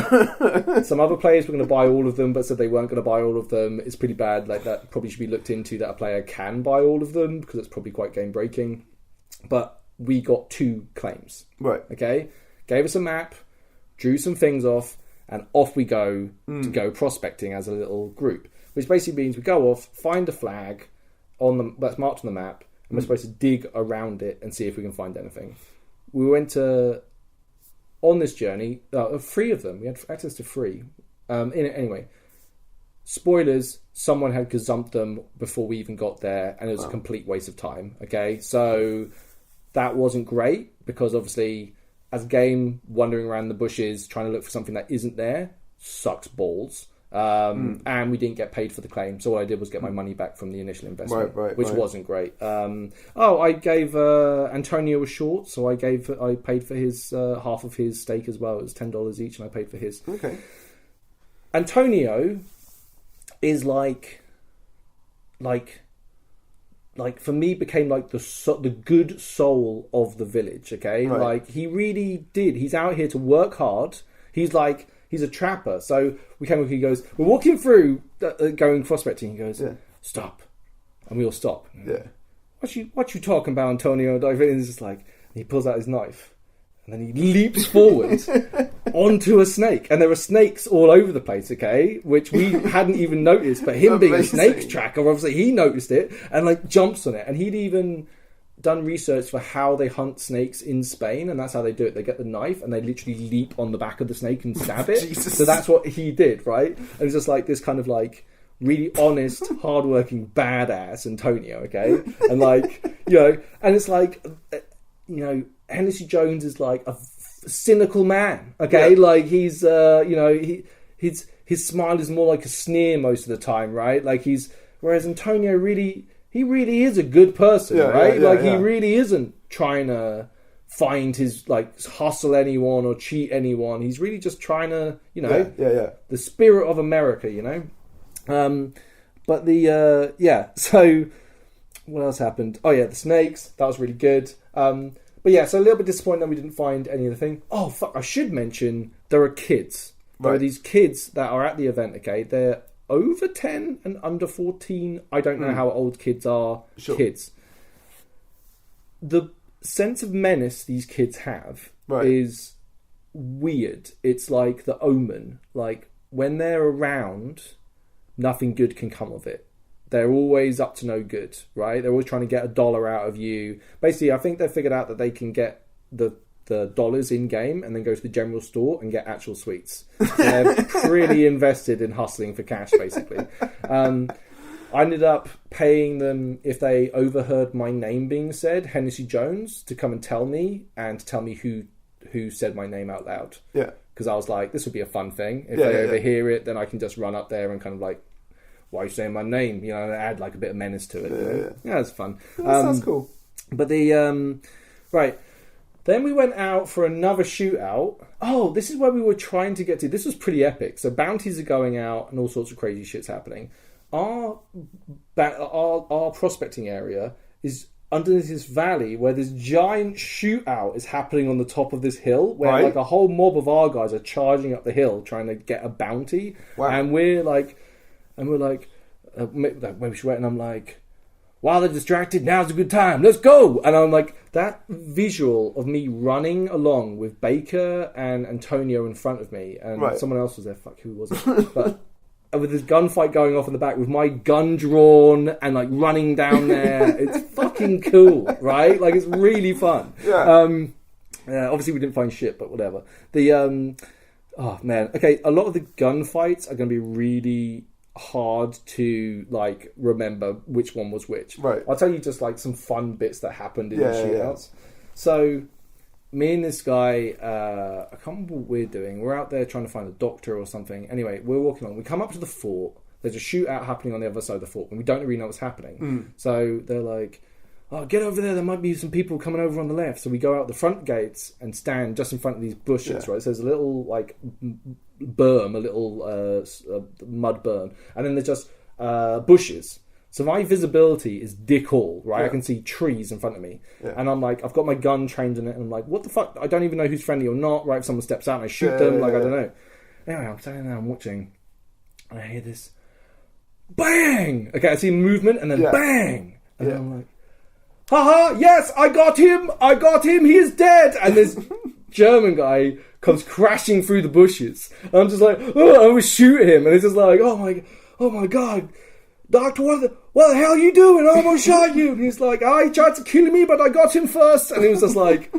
Some other players were going to buy all of them, but said they weren't going to buy all of them. It's pretty bad. Like, that probably should be looked into, that a player can buy all of them, because it's probably quite game breaking. But we got 2 claims. Right. Okay. Gave us a map, drew some things off, and off we go to go prospecting as a little group. Which basically means we go off, find a flag that's marked on the map, and we're supposed to dig around it and see if we can find anything. We went on this journey, 3 of them. We had access to 3. Anyway, spoilers, someone had gazumped them before we even got there, and it was a complete waste of time, okay? So that wasn't great, because obviously, as a game, wandering around the bushes, trying to look for something that isn't there, sucks balls. And we didn't get paid for the claim, so all I did was get my money back from the initial investment, which wasn't great. I gave Antonio a short, so I paid for his half of his stake as well. It was $10 each, and I paid for his. Okay. Antonio is like for me became like the good soul of the village. Okay, like he really did. He's out here to work hard. He's a trapper. So we came up, he goes, we're walking through, going prospecting. He goes, stop. And we all stop. Yeah. What you talking about, Antonio? And it's just like, he pulls out his knife. And then he leaps forward onto a snake. And there are snakes all over the place, okay? Which we hadn't even noticed. But him being a snake tracker, obviously he noticed it and like jumps on it. And he'd even done research for how they hunt snakes in Spain, and that's how they do it. They get the knife and they literally leap on the back of the snake and stab it. So that's what he did, right? And it's just like this kind of like really honest, hardworking, badass Antonio, okay? And like, and it's like, Hennessy Jones is like a cynical man, okay? Yeah. Like he's, his smile is more like a sneer most of the time, right? Like whereas Antonio really is a good person, right? He really isn't trying to find his, like, hustle anyone or cheat anyone. He's really just trying to, the spirit of America, But so what else happened? Oh, yeah, the snakes. That was really good. But yeah, so a little bit disappointed that we didn't find any of the thing. Oh, fuck, I should mention there are kids. There are these kids that are at the event, okay? They're over 10 and under 14. I don't know how old kids are. Kids. The sense of menace these kids have is weird. It's like the Omen. Like, when they're around, nothing good can come of it. They're always up to no good, right? They're always trying to get $1 out of you. Basically, I think they figured out that they can get the dollars in game and then go to the general store and get actual sweets. So they're pretty invested in hustling for cash, basically. I ended up paying them, if they overheard my name being said, Hennessy Jones, to come and tell me who said my name out loud. Yeah. Because I was like, this would be a fun thing. If they overhear it, then I can just run up there and kind of like, why are you saying my name? And add like a bit of menace to it. Yeah, it's fun. That sounds cool. But then we went out for another shootout. Oh, this is where we were trying to get to. This was pretty epic. So bounties are going out and all sorts of crazy shit's happening. Our prospecting area is underneath this valley where this giant shootout is happening on the top of this hill, where like a whole mob of our guys are charging up the hill trying to get a bounty. Wow. And we're like, when we should wait, and I'm like, while they're distracted, now's a good time. Let's go. And I'm like, that visual of me running along with Baker and Antonio in front of me, and someone else was there. Fuck, who was it? But with this gunfight going off in the back with my gun drawn and like running down there, it's fucking cool, right? Like, it's really fun. Yeah. Obviously, we didn't find shit, but whatever. Oh man. Okay, a lot of the gunfights are going to be really hard to like remember which one was which. Right. I'll tell you just like some fun bits that happened in the shootouts. So me and this guy, I can't remember what we're doing. We're out there trying to find a doctor or something. Anyway, we're walking on. We come up to the fort. There's a shootout happening on the other side of the fort, and we don't really know what's happening. So they're like, oh, get over there. There might be some people coming over on the left. So we go out the front gates and stand just in front of these bushes, right? So there's a little like berm, a little mud berm, and then there's just bushes. So my visibility is dick all, right? I can see trees in front of me, and I'm like, I've got my gun trained in it, and I'm like, what the fuck? I don't even know who's friendly or not, right? If someone steps out and I shoot them, I don't know. Anyway, I'm standing there, I'm watching, and I hear this bang. Okay, I see movement, and then bang, and then I'm like, haha, yes, I got him, he is dead. And this German guy comes crashing through the bushes. And I'm just like, oh, I would shoot him. And it's just like, oh my God, Doctor, what the hell are you doing? I almost shot you. And he's like, he tried to kill me, but I got him first. And it was just like,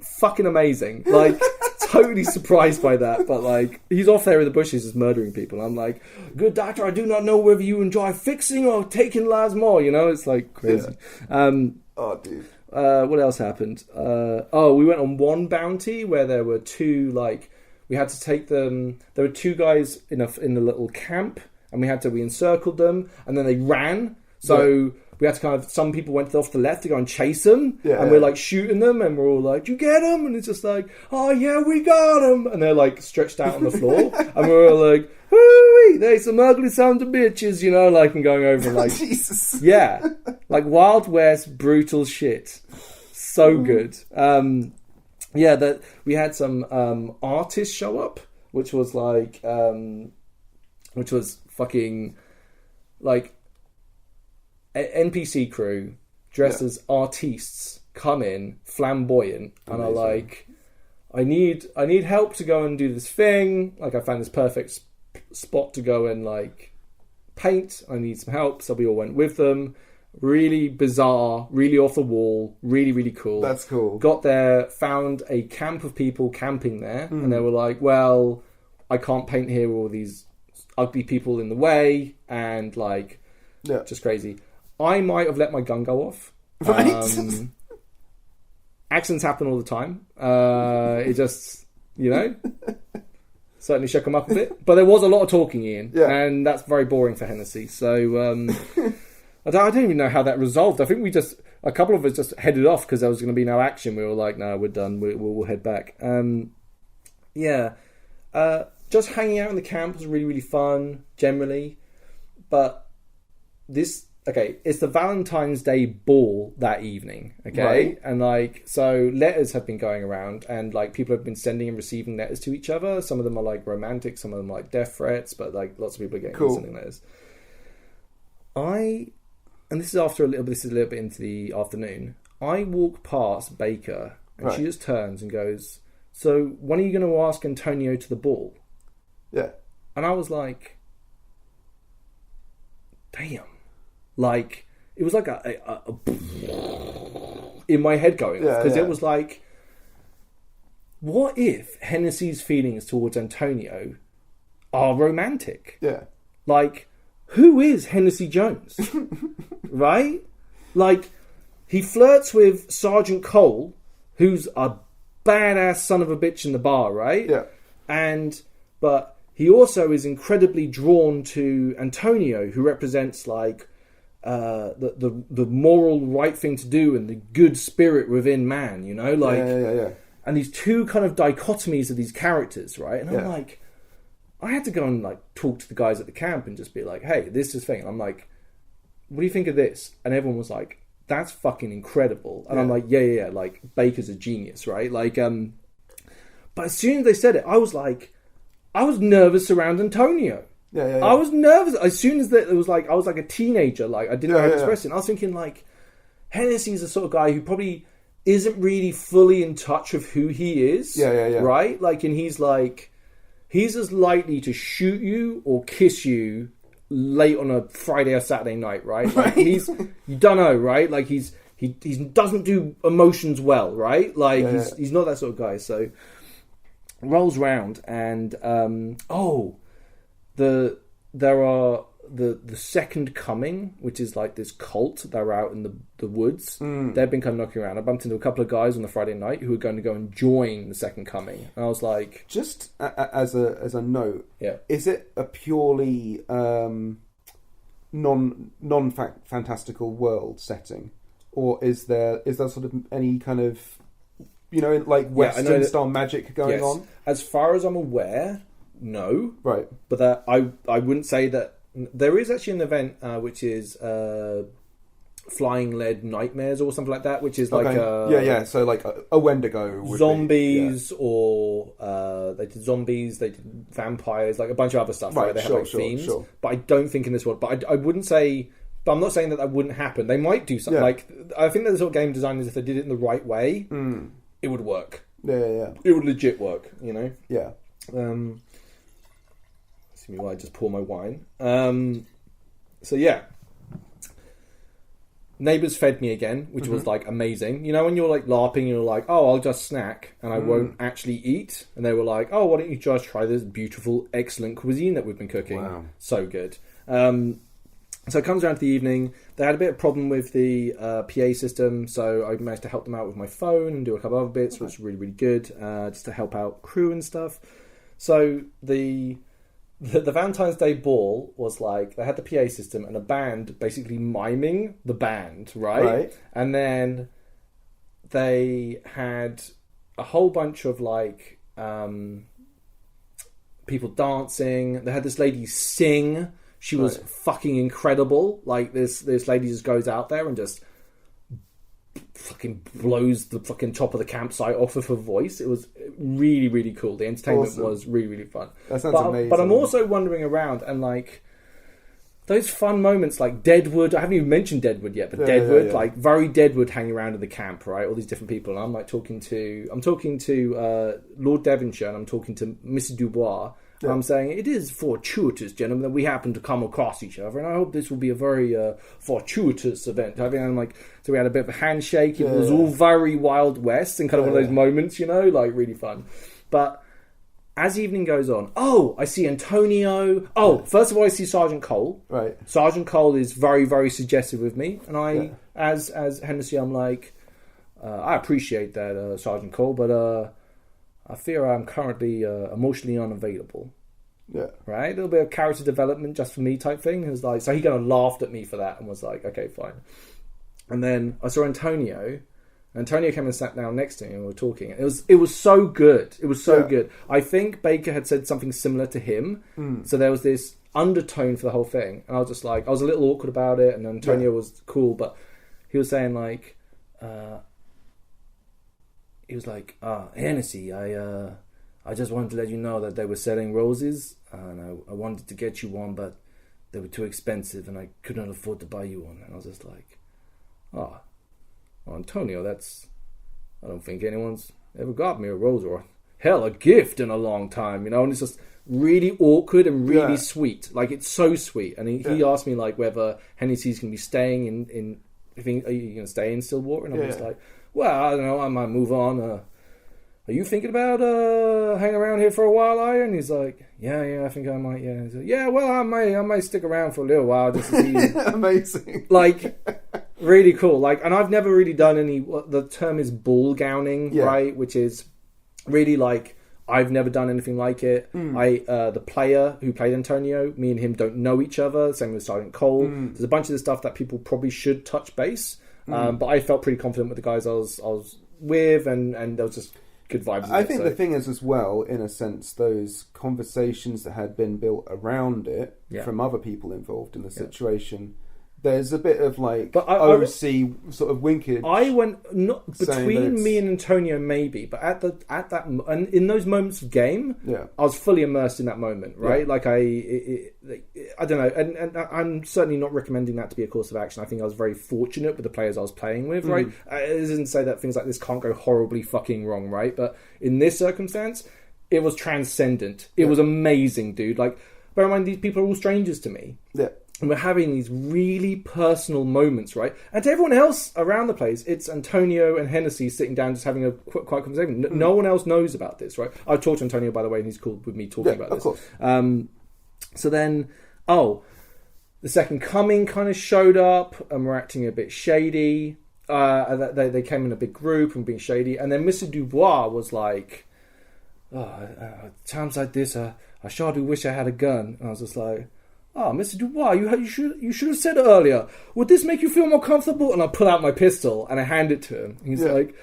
fucking amazing. Like, totally surprised by that. But like, he's off there in the bushes just murdering people. I'm like, good doctor, I do not know whether you enjoy fixing or taking lives more. You know, it's like crazy. Yeah. Oh, dude. What else happened? We went on one bounty where there were two, like, we had to take them. There were two guys in a little camp. And we encircled them, and then they ran. So we had to some people went off to the left to go and chase them. Yeah, and we're like shooting them, and we're all like, "Did you get them?" And it's just like, "Oh yeah, we got them." And they're like stretched out on the floor, and we're all like, "Hooey, they some ugly sons of bitches," you know, like, and going over like, Jesus, yeah, like Wild West brutal shit, so good. That we had some artists show up, which was like, which was fucking like NPC crew dressed as artistes come in flamboyant. Amazing. And are like, I need help to go and do this thing. Like, I found this perfect spot to go and like paint. I need some help, so we all went with them. Really bizarre, really off the wall, really, really cool. That's cool. Got there, found a camp of people camping there, and they were like, well, I can't paint here with all these ugly people in the way, and like, just crazy. I might have let my gun go off. Right. Accidents happen all the time. It just, you know, certainly shook them up a bit. But there was a lot of talking, Ian, and that's very boring for Hennessy. So I don't even know how that resolved. I think a couple of us just headed off because there was going to be no action. We were like, no, we're done. We'll head back. Just hanging out in the camp was really, really fun, generally. But it's the Valentine's Day ball that evening, okay? Right. And like, so letters have been going around, and like people have been sending and receiving letters to each other. Some of them are like romantic, some of them are like death threats, but like lots of people are getting sending letters. And this is a little bit into the afternoon. I walk past Baker, and she just turns and goes, "So when are you going to ask Antonio to the ball?" Yeah. And I was like, damn. Like, it was like a in my head going off. Because it was like, what if Hennessy's feelings towards Antonio are romantic? Yeah. Like, who is Hennessy Jones? Right? Like, he flirts with Sergeant Cole, who's a badass son of a bitch in the bar, right? Yeah. But he also is incredibly drawn to Antonio, who represents like the moral right thing to do and the good spirit within man, you know? Like, yeah. And these two kind of dichotomies of these characters, right? And I'm like, I had to go and like talk to the guys at the camp and just be like, hey, this is thing. And I'm like, what do you think of this? And everyone was like, that's fucking incredible. And I'm like, yeah, like Baker's a genius, right? Like, but as soon as they said it, I was nervous around Antonio. Yeah. I was nervous as soon as it was like I was like a teenager. Like, I didn't know how to express it. And I was thinking like, Hennessy's the sort of guy who probably isn't really fully in touch with who he is. Yeah. Right? Like, and he's as likely to shoot you or kiss you late on a Friday or Saturday night, right? Like, you don't know, right? Like, he doesn't do emotions well, right? Like, he's not that sort of guy. So rolls round and there are the Second Coming, which is like this cult. They're out in the woods. They've been kind of knocking around. I bumped into a couple of guys on the Friday night who were going to go and join the Second Coming, and I was like, just as a note, is it a purely non fantastical world setting, or is there sort of any kind of, you know, like Western style magic going on? As far as I'm aware, no. Right. But I wouldn't say that. There is actually an event which is Flying Lead Nightmares or something like that, which is like so like a Wendigo would zombies or they did zombies, they did vampires, like a bunch of other stuff. Right, they have like themes. But I don't think in this world. But I wouldn't say. But I'm not saying that wouldn't happen. They might do something. Like, I think that the sort of game designers, if they did it in the right way, it would work. Yeah. It would legit work. You know. Yeah. See me while I just pour my wine. So yeah. Neighbours fed me again, which was like amazing. You know, when you're like LARPing, you're like, oh, I'll just snack and I won't actually eat. And they were like, oh, why don't you just try this beautiful, excellent cuisine that we've been cooking? Wow. So good. So it comes around to the evening. They had a bit of problem with the PA system, so I managed to help them out with my phone and do a couple other bits, which was really, really good, just to help out crew and stuff. So the Valentine's Day ball was like, they had the PA system and a band basically miming the band, right? And then they had a whole bunch of like people dancing. They had this lady sing. She was fucking incredible. Like this lady just goes out there and just fucking blows the fucking top of the campsite off of her voice. It was really, really cool. The entertainment was really, really fun. That sounds amazing. But I'm also wandering around and like those fun moments like Deadwood. I haven't even mentioned Deadwood yet, but Deadwood, like very Deadwood hanging around in the camp, right? All these different people. And I'm like talking to Lord Devonshire and I'm talking to Mr. Dubois. Yeah. I'm saying it is fortuitous, gentlemen, that we happen to come across each other, and I hope this will be a very fortuitous event. I mean, I'm like, so we had a bit of a handshake. It was all very Wild West and kind of one of those moments, you know, like really fun. But as evening goes on, I see Antonio. First of all, I see Sergeant Cole. Right. Sergeant Cole is very, very suggestive with me, and I, as Hennessy, I'm like, I appreciate that, Sergeant Cole, but I fear I'm currently emotionally unavailable. Yeah. Right? A little bit of character development just for me type thing. It was like, so he kind of laughed at me for that and was like, okay, fine. And then I saw Antonio. Antonio came and sat down next to me and we were talking. It was so good. It was so good. I think Baker had said something similar to him. So there was this undertone for the whole thing. And I was just like, I was a little awkward about it. And Antonio was cool, but he was saying like, he was like, Hennessy, I just wanted to let you know that they were selling roses, and I wanted to get you one, but they were too expensive, and I couldn't afford to buy you one. And I was just like, well, Antonio, I don't think anyone's ever got me a rose or, hell, a gift in a long time, you know? And it's just really awkward and really sweet. Like, it's so sweet. And he asked me, like, whether Hennessy's going to be staying in are you going to stay in Stillwater? And I was like, well, I don't know, I might move on. Are you thinking about hanging around here for a while, are you? And he's like, yeah, I think I might, yeah. He's like, yeah, well, I might stick around for a little while just to see. Amazing. Like, really cool. Like, and I've never really done any, the term is ball gowning, right? Which is really like, I've never done anything like it. The player who played Antonio, me and him don't know each other. Same with Sergeant Cole. There's a bunch of the stuff that people probably should touch base. But I felt pretty confident with the guys I was with, and there was just good vibes. I think the thing is as well, in a sense, those conversations that had been built around it from other people involved in the situation. There's a bit of like OC sort of winkage. I went not between me and Antonio maybe, but at that and in those moments of game, I was fully immersed in that moment, right? Like I don't know, and I'm certainly not recommending that to be a course of action. I think I was very fortunate with the players I was playing with, right? It doesn't say that things like this can't go horribly fucking wrong, right? But in this circumstance, it was transcendent. It was amazing, dude. Like, bear in mind, these people are all strangers to me. Yeah. And we're having these really personal moments, right? And to everyone else around the place, it's Antonio and Hennessy sitting down just having a quiet conversation. No one else knows about this, right? I've talked to Antonio, by the way, and he's cool with me talking about this. Of course. So then, the Second Coming kind of showed up and were acting a bit shady. They came in a big group and being shady. And then Mr. Dubois was like, times like this, I sure do wish I had a gun. And I was just like, Mr. Dubois, you should have said it earlier. Would this make you feel more comfortable? And I pull out my pistol and I hand it to him. And he's like,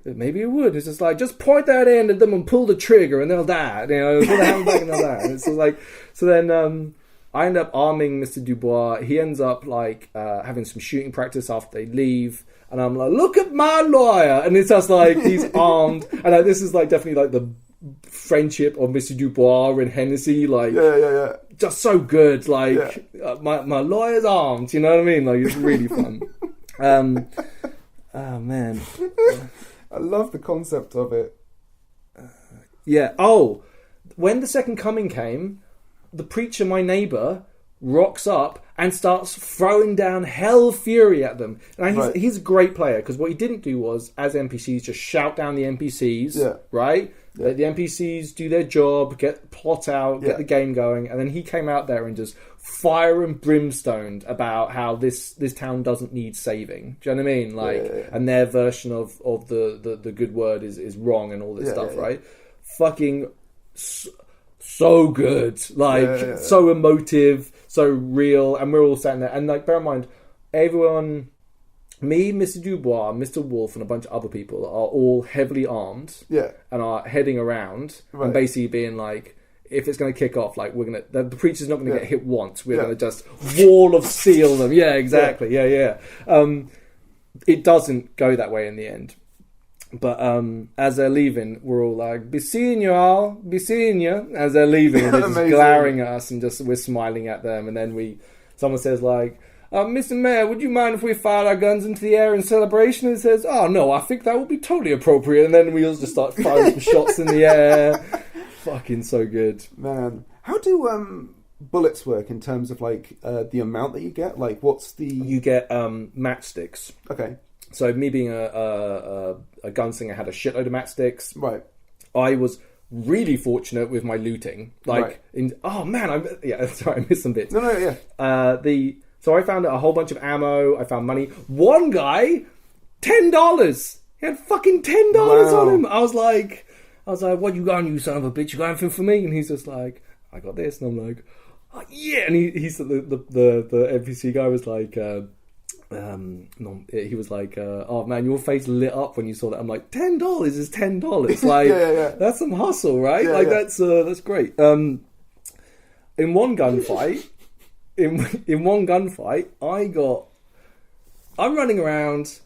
maybe it would. It's just like, just point that end at them and pull the trigger and they'll die. You know, pull the hammer back and they'll die. And so then I end up arming Mr. Dubois. He ends up like having some shooting practice after they leave. And I'm like, look at my lawyer. And it's just like, he's armed. And this is like definitely like the friendship of Mr. Dubois and Hennessy, like just so good. Like my lawyer's armed, you know what I mean? Like, it's really fun. Oh man, I love the concept of it. When the Second Coming came, the preacher, my neighbour, rocks up and starts throwing down hell fury at them. And he's a great player, because what he didn't do was, as NPCs, just shout down the NPCs, right? Let the NPCs do their job, get plot out, get the game going, and then he came out there and just fire and brimstoned about how this town doesn't need saving. Do you know what I mean? Like, and their version of the good word is wrong and all this stuff, right? Fucking so good, like so emotive, so real, and we're all sitting there. And like, bear in mind, everyone, me, Mr. Dubois, Mr. Wolf, and a bunch of other people are all heavily armed, and are heading around and basically being like, if it's going to kick off, like, we're going to, the preacher's not going to get hit once. We're going to just wall of seal them. Yeah, exactly. Yeah. It doesn't go that way in the end. But as they're leaving, we're all like, be seeing you all, be seeing you, as they're leaving, and they're just glaring at us, and just we're smiling at them. And then someone says like, Mr. Mayor, would you mind if we fired our guns into the air in celebration? And he says, oh no, I think that would be totally appropriate. And then we all just start firing some shots in the air. Fucking so good, man. How do bullets work in terms of like the amount that you get? Like, what's the... You get matchsticks. Okay. So me being a gunslinger, had a shitload of matchsticks. Right. I was really fortunate with my looting. Like, sorry, I missed some bits. No, yeah. So I found a whole bunch of ammo. I found money. One guy, $10. He had fucking $10 on him. I was like, what you got, you son of a bitch? You got anything for me? And he's just like, I got this. And I'm like, oh, yeah. And he said the NPC guy was like, he was like, oh man, your face lit up when you saw that. I'm like, $10 is $10. Like, that's some hustle, right? That's great. In one gunfight, I'm running around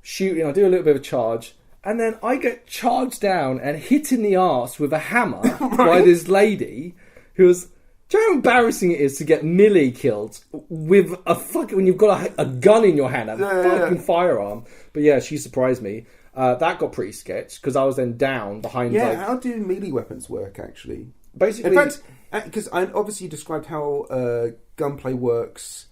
shooting. I do a little bit of a charge. And then I get charged down and hit in the arse with a hammer by this lady who was... Do you know how embarrassing it is to get melee killed with when you've got a gun in your hand, a firearm? But yeah, she surprised me. That got pretty sketch, because I was then down behind... Yeah, how do melee weapons work, actually? Basically... In fact, because I obviously described how gunplay works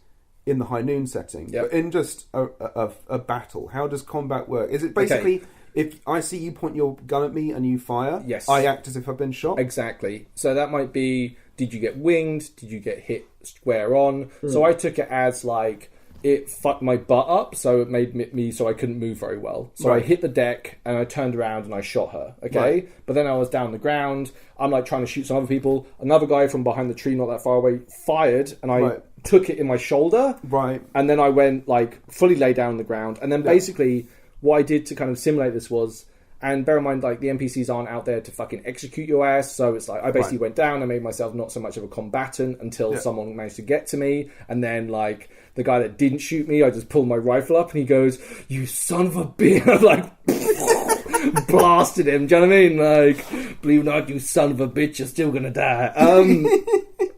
in the high noon setting, but in just a battle, how does combat work? Is it basically... Okay. If I see you point your gun at me and you fire, I act as if I've been shot? Exactly. So that might be, did you get winged? Did you get hit square on? So I took it as like, it fucked my butt up, so it made me so I couldn't move very well. So I hit the deck and I turned around and I shot her, okay? But then I was down the ground. I'm like trying to shoot some other people. Another guy from behind the tree not that far away fired, and I took it in my shoulder. Right. And then I went like fully lay down on the ground. And then basically... What I did to kind of simulate this was, and bear in mind, like, the NPCs aren't out there to fucking execute your ass, so it's like, I basically went down and made myself not so much of a combatant until someone managed to get to me, and then, like, the guy that didn't shoot me, I just pulled my rifle up, and he goes, you son of a bitch, I like, blasted him, do you know what I mean? Like, believe it or not, you son of a bitch, you're still gonna die.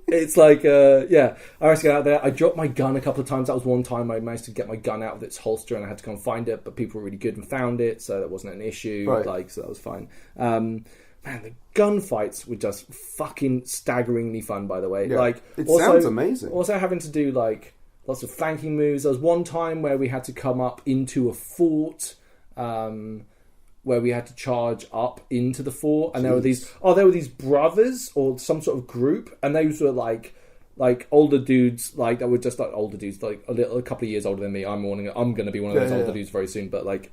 It's like, I was going out there. I dropped my gun a couple of times. That was one time I managed to get my gun out of its holster and I had to come find it, but people were really good and found it, so that wasn't an issue. Like, so that was fine. Man, the gunfights were just fucking staggeringly fun, by the way. Yeah. Like, it sounds amazing. Also having to do, like, lots of flanking moves. There was one time where we had to come up into a fort, where we had to charge up into the fort, and there were these brothers or some sort of group, and those were like older dudes, like that were just like older dudes, like a couple of years older than me. I'm going to be one of those older dudes very soon, but like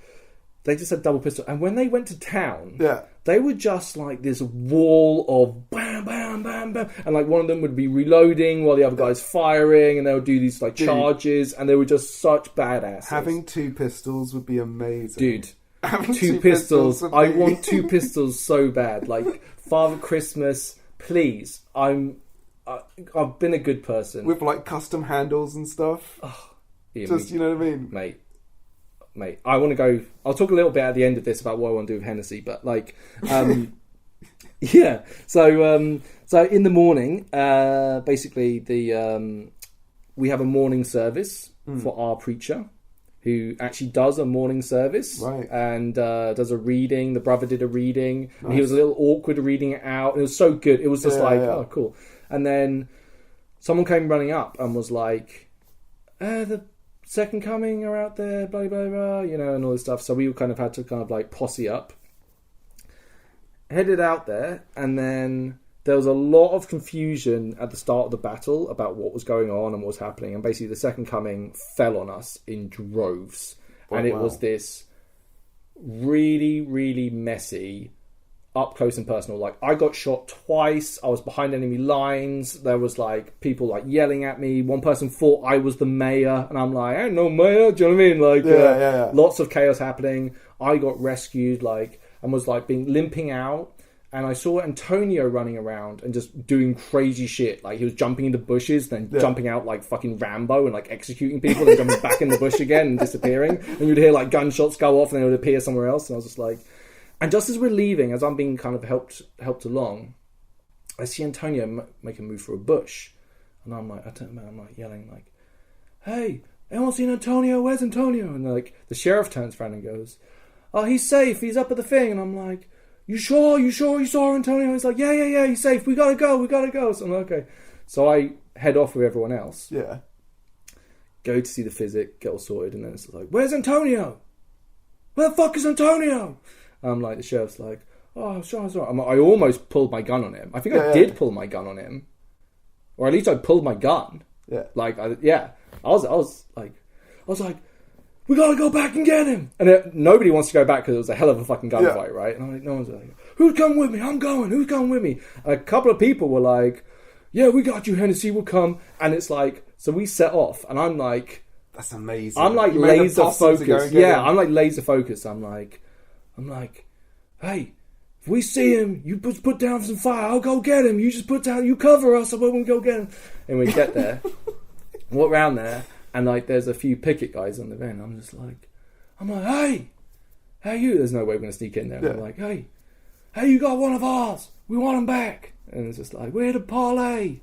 they just had double pistol, and when they went to town, they were just like this wall of bam, bam, bam, bam, and like one of them would be reloading while the other guy's firing, and they would do these like charges, and they were just such badasses. Having two pistols would be amazing, dude. Two pistols. I want two pistols so bad. Like, Father Christmas, please. I've been a good person with like custom handles and stuff. You know what I mean, mate. I want to go. I'll talk a little bit at the end of this about what I want to do with Hennessy, but like, yeah. So in the morning, basically we have a morning service for our preacher, who actually does a morning service and does a reading. The brother did a reading. Nice. And he was a little awkward reading it out. It was so good. It was just oh, cool. And then someone came running up and was like, the second coming are out there, blah, blah, blah, you know, and all this stuff. So we kind of had to kind of like posse up. Headed out there, and then there was a lot of confusion at the start of the battle about what was going on and what was happening. And basically the second coming fell on us in droves. And it was this really, really messy, up close and personal. Like, I got shot twice. I was behind enemy lines. There was like people like yelling at me. One person thought I was the mayor, and I'm like, I ain't no mayor. Do you know what I mean? Like, lots of chaos happening. I got rescued, like, and was like limping out. And I saw Antonio running around and just doing crazy shit. Like, he was jumping into bushes, then jumping out like fucking Rambo and like executing people, and jumping back in the bush again and disappearing. And you'd hear like gunshots go off, and they would appear somewhere else. And I was just like, and just as we're leaving, as I'm being kind of helped along, I see Antonio make a move for a bush, and I'm like, I turn around, I'm like yelling like, "Hey, anyone seen Antonio? Where's Antonio?" And like the sheriff turns around and goes, "Oh, he's safe. He's up at the thing." And I'm like, You sure you saw Antonio? He's like, yeah, he's safe. We gotta go. So I'm like, okay. So I head off with everyone else. Yeah. Go to see the physic, get all sorted, and then it's like, where's Antonio? Where the fuck is Antonio? I'm like, the sheriff's like, oh, sure. I almost pulled my gun on him. I think I did pull my gun on him. Or at least I pulled my gun. Yeah. Like, I was like, we gotta go back and get him. And nobody wants to go back because it was a hell of a fucking gunfight, right? And I'm like, no one's like, who's coming with me? I'm going. Who's coming with me? And a couple of people were like, yeah, we got you, Hennessy, we'll come. And it's like, so we set off, and I'm like, that's amazing. I'm like laser focused. Yeah, I'm like laser focused. I'm like, hey, if we see him, you put down some fire. I'll go get him. You just you cover us, and we'll go get him. And we get there, walk around there. And like, there's a few picket guys on the van. I'm like, hey, you. There's no way we're gonna sneak in there. And I'm like, hey, you got one of ours. We want him back. And it's just like, we're the parlay.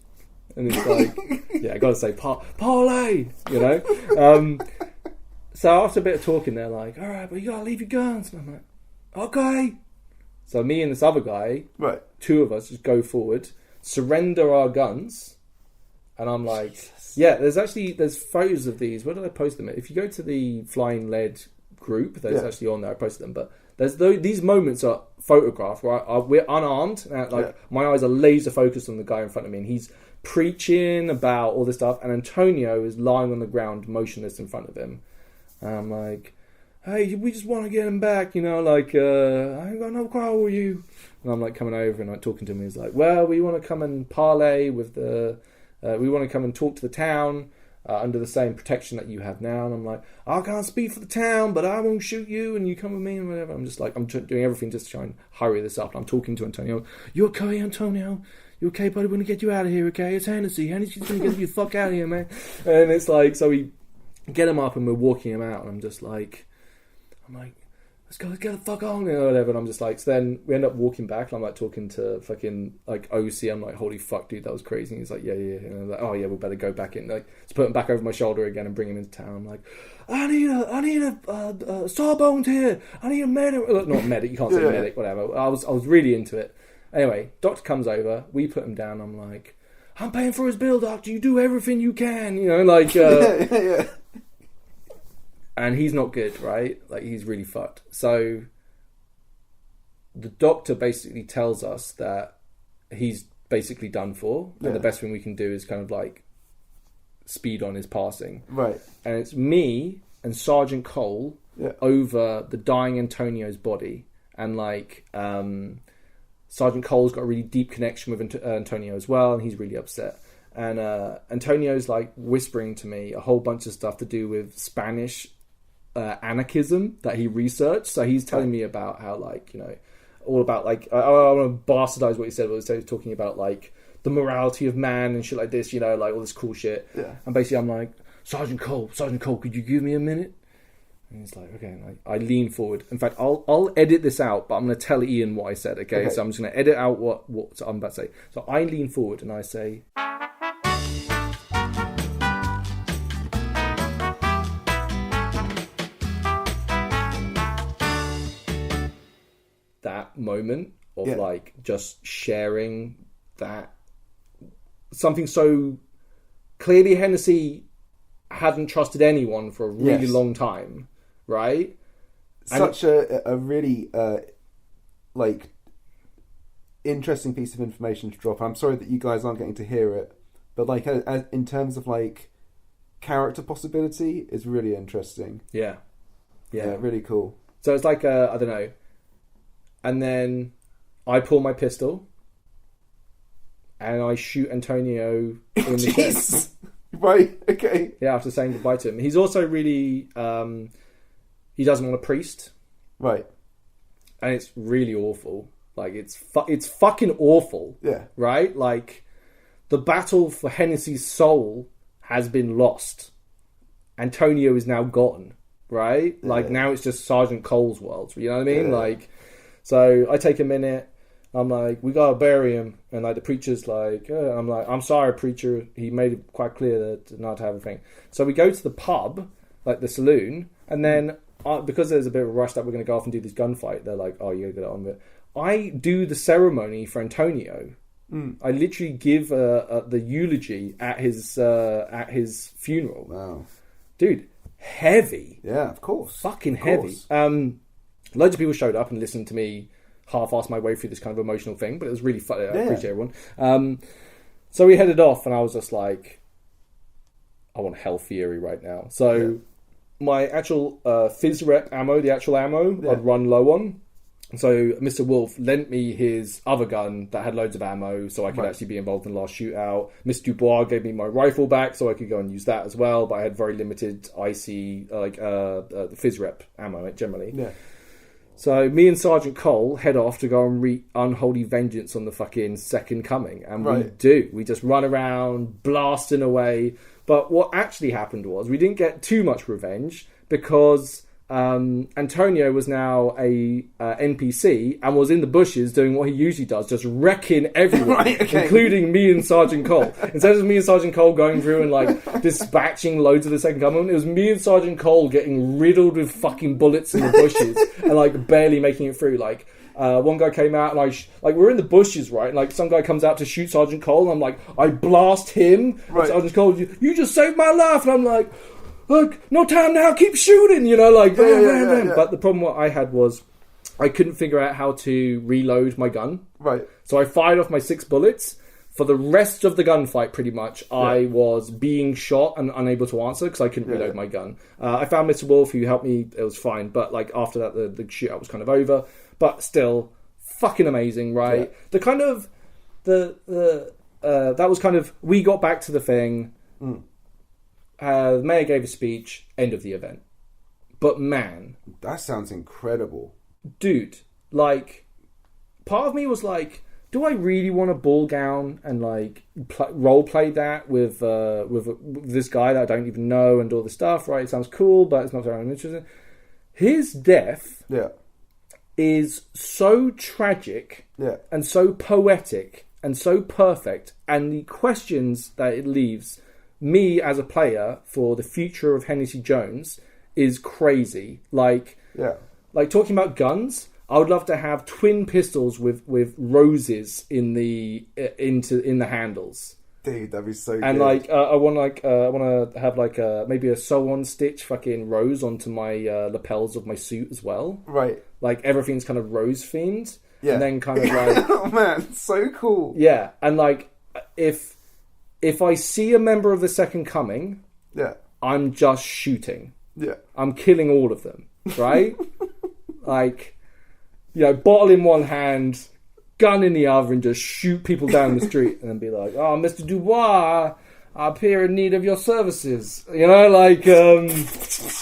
And it's like, yeah, I gotta say parlay, you know. So after a bit of talking, they're like, all right, but you gotta leave your guns. And I'm like, okay. So me and this other guy, right, two of us, just go forward, surrender our guns, and I'm like. Jesus. Yeah, there's photos of these. Where did I post them? If you go to the Flying Lead group, there's actually on there. I posted them, but there's these moments are photographed where we're unarmed. My eyes are laser focused on the guy in front of me, and he's preaching about all this stuff. And Antonio is lying on the ground, motionless in front of him. And I'm like, hey, we just want to get him back, you know, like, I ain't got no quarrel with you. And I'm like coming over and like talking to him. He's like, well, we want to come and parlay with we want to come and talk to the town under the same protection that you have now. And I'm like, I can't speak for the town, but I won't shoot you, and you come with me and whatever. I'm just like, I'm doing everything just to try and hurry this up. And I'm talking to Antonio. You okay, Antonio? You okay, buddy? We're going to get you out of here, okay? It's Hennessy. Hennessy's going to get you the fuck out of here, man. And it's like, so we get him up and we're walking him out. And I'm like, let's get the fuck on, or whatever. And I'm just like, so then we end up walking back, and I'm like talking to fucking like OC. I'm like, holy fuck, dude, that was crazy. And he's like, yeah. And I'm like, oh yeah, we better go back in. Like, just put him back over my shoulder again and bring him into town. I'm like, I need a sawbones here. I need a medic. Not medic. You can't say medic. Whatever. I was really into it. Anyway, doctor comes over. We put him down. I'm like, I'm paying for his bill, doctor. You do everything you can. You know, like. Yeah. And he's not good, right? Like, he's really fucked. So the doctor basically tells us that he's basically done for, and the best thing we can do is kind of like speed on his passing. Right. And it's me and Sergeant Cole over the dying Antonio's body. And like, Sergeant Cole's got a really deep connection with Antonio as well, and he's really upset. And Antonio's like whispering to me a whole bunch of stuff to do with Spanish anarchism that he researched. So he's telling me about how, like, you know, all about like, I want to bastardize what he said, but he was talking about like the morality of man and shit like this, you know, like all this cool shit. Yeah. And basically I'm like, Sergeant Cole, could you give me a minute? And he's like, okay. And like, I lean forward. In fact, I'll edit this out, but I'm going to tell Ian what I said, okay? So I'm just going to edit out what I'm about to say. So I lean forward and I say, that moment of like just sharing that something so clearly Hennessy hadn't trusted anyone for a really long time, right? Such a really like interesting piece of information to drop. I'm sorry that you guys aren't getting to hear it, but like in terms of like character possibility, is really interesting. Yeah, really cool. So it's like I don't know, and then I pull my pistol and I shoot Antonio in the chest. Right, okay. Yeah, after saying goodbye to him. He's also really he doesn't want a priest. Right. And it's really awful. Like, it's fucking awful. Yeah. Right? Like, the battle for Hennessy's soul has been lost. Antonio is now gone. Right? Yeah. Like, now it's just Sergeant Cole's world. You know what I mean? Yeah. Like, so I take a minute. I'm like, we gotta bury him. And like, the preacher's like, I'm like, I'm sorry, preacher. He made it quite clear that not to have a thing. So we go to the pub, like the saloon, and then because there's a bit of a rush that we're going to go off and do this gunfight, they're like, oh, you gotta get on with it. I do the ceremony for Antonio. I literally give the eulogy at his funeral. Wow. Dude, heavy. Yeah, of course. Fucking heavy. Loads of people showed up and listened to me half-assed my way through this kind of emotional thing, but it was really fun. I appreciate everyone. So we headed off, and I was just like, I want Hell Fury right now. So my actual Fizz Rep ammo, the actual ammo, I'd run low on. So Mr. Wolf lent me his other gun that had loads of ammo, so I could actually be involved in the last shootout. Mr. Dubois gave me my rifle back, so I could go and use that as well, but I had very limited IC, the Fizz Rep ammo generally. Yeah. So me and Sergeant Cole head off to go and wreak unholy vengeance on the fucking Second Coming. And we do. We just run around, blasting away. But what actually happened was we didn't get too much revenge because Antonio was now a NPC and was in the bushes doing what he usually does, just wrecking everyone, including me and Sergeant Cole. Instead of me and Sergeant Cole going through and like dispatching loads of the Second Coming, it was me and Sergeant Cole getting riddled with fucking bullets in the bushes and like barely making it through. Like one guy came out and we're in the bushes, right? And like some guy comes out to shoot Sergeant Cole, and I'm like, I blast him. Right. Sergeant Cole, you just saved my life, and I'm like, look, no time now, keep shooting, you know, like, bam. But the problem what I had was I couldn't figure out how to reload my gun. Right. So I fired off my 6 bullets. For the rest of the gunfight, pretty much, I was being shot and unable to answer because I couldn't reload my gun. I found Mr. Wolf, who helped me. It was fine. But like after that, the shootout was kind of over. But still, fucking amazing, right? Yeah. The kind of, that was kind of, we got back to the thing. The mayor gave a speech, end of the event. But man, that sounds incredible. Dude, like, part of me was like, do I really want a ball gown and like role play that with this guy that I don't even know and all this stuff, right? It sounds cool, but it's not very interesting. His death is so tragic and so poetic and so perfect, and the questions that it leaves me as a player for the future of Hennessy Jones is crazy. Like talking about guns, I would love to have twin pistols with roses in the handles. Dude, that'd be so good. And like I want to have like maybe a sew-on stitch fucking rose onto my lapels of my suit as well. Right. Like everything's kind of rose themed. Yeah. And then kind of like oh man, so cool. Yeah, and like if I see a member of the Second Coming, I'm just shooting. Yeah. I'm killing all of them, right? Like, you know, bottle in one hand, gun in the other, and just shoot people down the street and then be like, oh, Mr. Dubois, I appear in need of your services. You know, like, and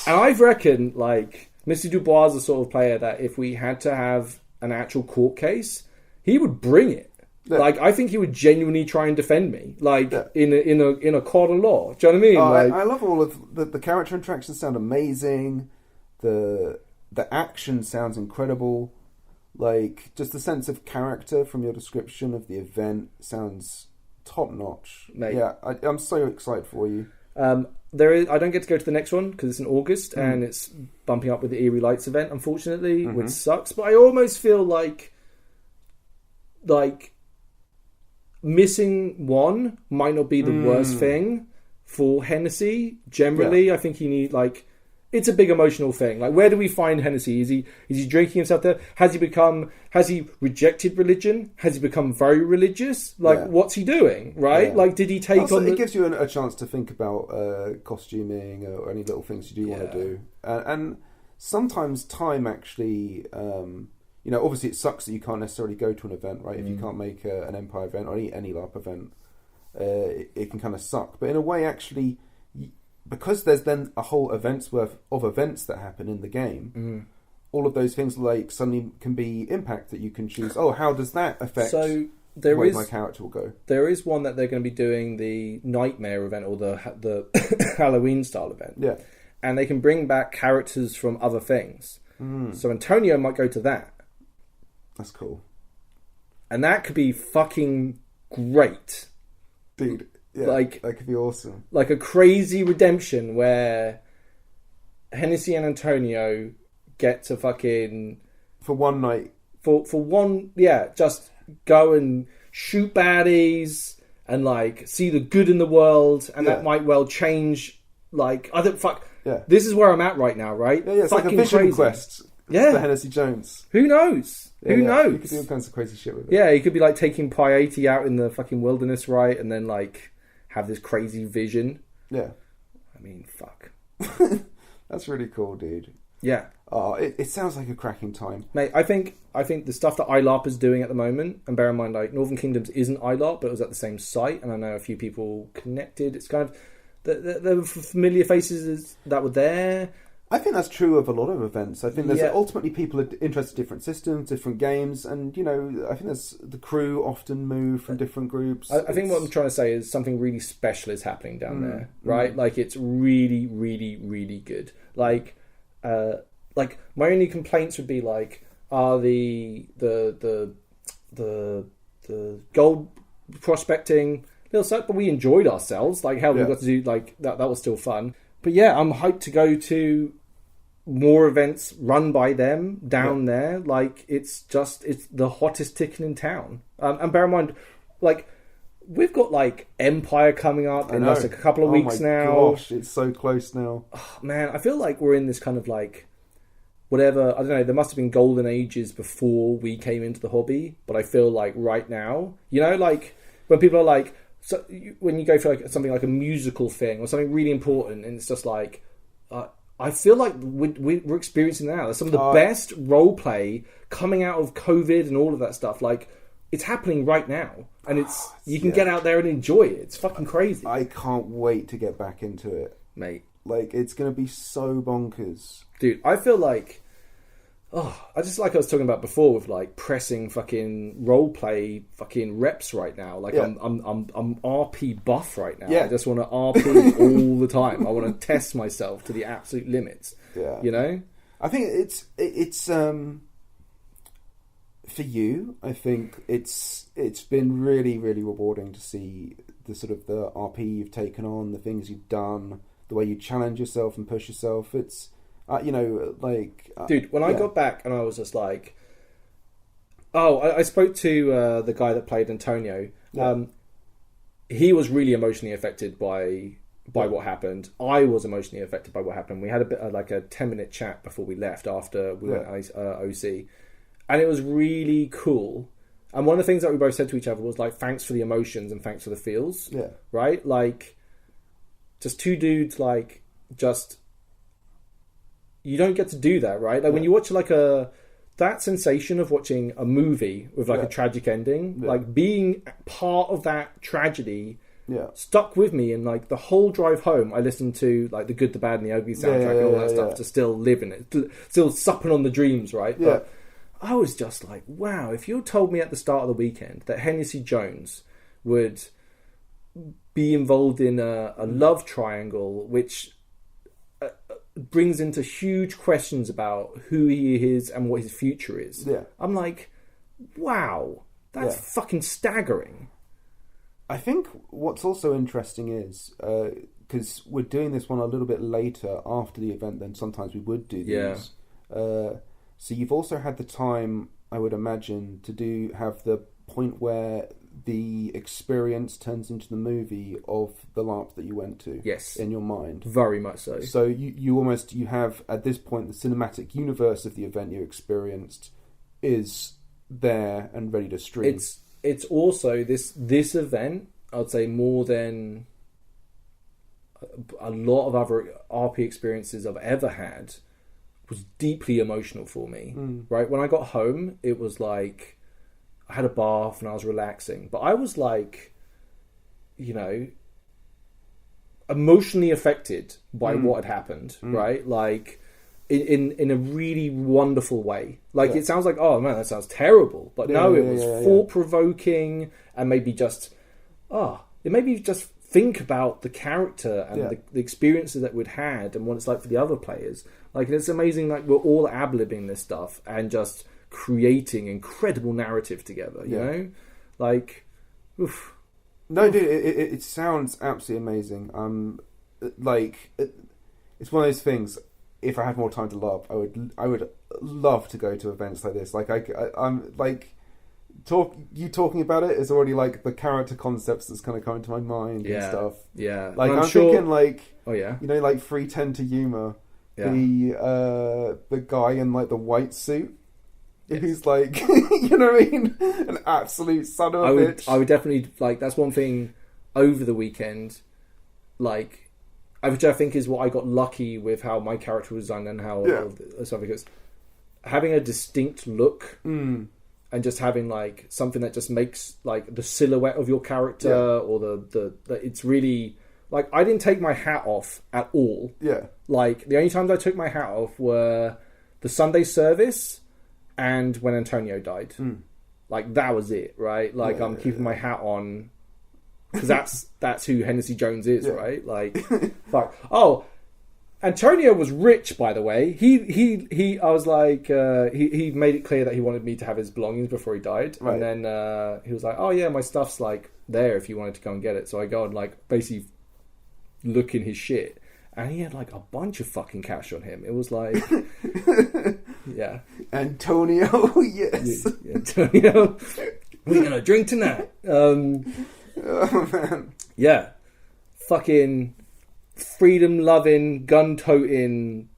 I reckon, like, Mr. Dubois is the sort of player that if we had to have an actual court case, he would bring it. Yeah. Like, I think he would genuinely try and defend me, like in a court of law. Do you know what I mean? Oh, like, I love all of the character interactions. Sound amazing. The action sounds incredible. Like, just the sense of character from your description of the event sounds top notch. Mate. Yeah, I'm so excited for you. I don't get to go to the next one because it's in August and it's bumping up with the Eerie Lights event, unfortunately, which sucks. But I almost feel like missing one might not be the worst thing for Hennessy. Generally, I think you need like it's a big emotional thing. Like, where do we find Hennessy? Is he drinking himself there? Has he rejected religion? Has he become very religious? Like, what's he doing? Right? Like, did he take also, on? It gives you a chance to think about costuming or any little things you do want to do, and sometimes time actually. Obviously, it sucks that you can't necessarily go to an event, right? If you can't make an Empire event or any LARP event, it can kind of suck. But in a way, actually, because there's then a whole event's worth of events that happen in the game, all of those things like suddenly can be impact that you can choose. Oh, how does that affect the way my character will go? There is one that they're going to be doing, the Nightmare event or the Halloween style event. Yeah, and they can bring back characters from other things. So Antonio might go to that. That's cool. And that could be fucking great. Dude, yeah, like, that could be awesome. Like a crazy redemption where Hennessy and Antonio get to fucking... For one night. For one, just go and shoot baddies and like see the good in the world, and that might well change, like... This is where I'm at right now, right? Yeah, it's like a vision quest. Yeah. For Hennessy Jones. Who knows? Who knows? You could do all kinds of crazy shit with it. Yeah, he could be like taking Piety out in the fucking wilderness, right? And then like have this crazy vision. Yeah. I mean, fuck. That's really cool, dude. Yeah. Oh, it sounds like a cracking time. Mate, I think the stuff that iLARP is doing at the moment, and bear in mind, like, Northern Kingdoms isn't iLARP, but it was at the same site, and I know a few people connected. It's kind of the familiar faces that were there. I think that's true of a lot of events. I think there's ultimately people are interested in different systems, different games, and I think there's the crew often move from different groups. I think what I'm trying to say is something really special is happening down there, right? Like it's really, really, really good. Like my only complaints would be like, are the gold prospecting little suck, but we enjoyed ourselves. Like hell, we got to do like that. That was still fun. But yeah, I'm hyped to go to more events run by them down there. Like it's the hottest ticket in town. And bear in mind, like we've got like Empire coming up in like a couple of weeks now. Gosh, it's so close now. Oh, man, I feel like we're in this kind of like whatever. I don't know. There must have been golden ages before we came into the hobby, but I feel like right now, like when people are like. So when you go for like something like a musical thing or something really important, and it's just like, I feel like we're experiencing now. There's some of the best role play coming out of COVID and all of that stuff. Like it's happening right now, and you can get out there and enjoy it. It's fucking crazy. I can't wait to get back into it, mate. Like it's gonna be so bonkers, dude. I feel like. I just like I was talking about before with like pressing fucking role play fucking reps right now. Like I'm RP buff right now. I just want to RP all the time. I want to test myself to the absolute limits. Yeah, I think it's for you. I think it's been really, really rewarding to see the sort of the RP you've taken on, the things you've done, the way you challenge yourself and push yourself. It's dude, when I got back and I was just like, I spoke to the guy that played Antonio. He was really emotionally affected by what happened. I was emotionally affected by what happened. We had a bit like a 10-minute chat before we left after we went OC, and it was really cool. And one of the things that we both said to each other was like, thanks for the emotions and thanks for the feels. Yeah. Right? Like, just two dudes, like, just... You don't get to do that, right? Like when you watch like that sensation of watching a movie with like a tragic ending, like being part of that tragedy stuck with me. And like the whole drive home, I listened to like the Good, the Bad and the Ugly soundtrack and all that stuff to still live in it, still supping on the dreams, right? Yeah. But I was just like, wow, if you told me at the start of the weekend that Hennessy Jones would be involved in a love triangle, which... brings into huge questions about who he is and what his future is. Yeah. I'm like, wow, that's fucking staggering. I think what's also interesting is, because we're doing this one a little bit later after the event than sometimes we would do these. So you've also had the time, I would imagine, to have the point where the experience turns into the movie of the LARP that you went to. Yes. In your mind. Very much so. So you have, at this point, the cinematic universe of the event you experienced is there and ready to stream. It's also this event, I'd say, more than a lot of other RP experiences I've ever had, was deeply emotional for me. Right? When I got home, it was like I had a bath and I was relaxing, but I was like, emotionally affected by what had happened, right? Like in a really wonderful way. Like it sounds like, oh man, that sounds terrible, but no, it was thought provoking, and maybe just it made me just think about the character and the experiences that we'd had and what it's like for the other players. Like, it's amazing. Like, we're all ad-libbing this stuff and just creating incredible narrative together. You know, like, oof. No, dude, it sounds absolutely amazing. It's one of those things. If I had more time to LARP, I would love to go to events like this. Like, I'm like, talking about it is already like the character concepts that's kind of coming to my mind and stuff. Yeah, like I'm thinking like, like 310 to Yuma, the guy in like the white suit. Who's like, you know what I mean? An absolute son of a bitch. I would definitely, like, that's one thing over the weekend, like, which I think is what I got lucky with how my character was done and how stuff, because having a distinct look and just having like something that just makes like the silhouette of your character or the it's really like, I didn't take my hat off at all. Yeah. Like, the only times I took my hat off were the Sunday service and when Antonio died. Like, that was it, right? Like, I'm keeping my hat on because that's who Hennessy Jones is, right? Like, fuck. Oh, Antonio was rich, by the way. He I was like, he made it clear that he wanted me to have his belongings before he died. Right. And then he was like, oh yeah, my stuff's like there if you wanted to go and get it. So I go and like basically look in his shit, and he had like a bunch of fucking cash on him. It was like, yeah. Antonio, yes. Antonio, we're gonna drink tonight. Oh man. Yeah. Fucking freedom-loving, gun-toting,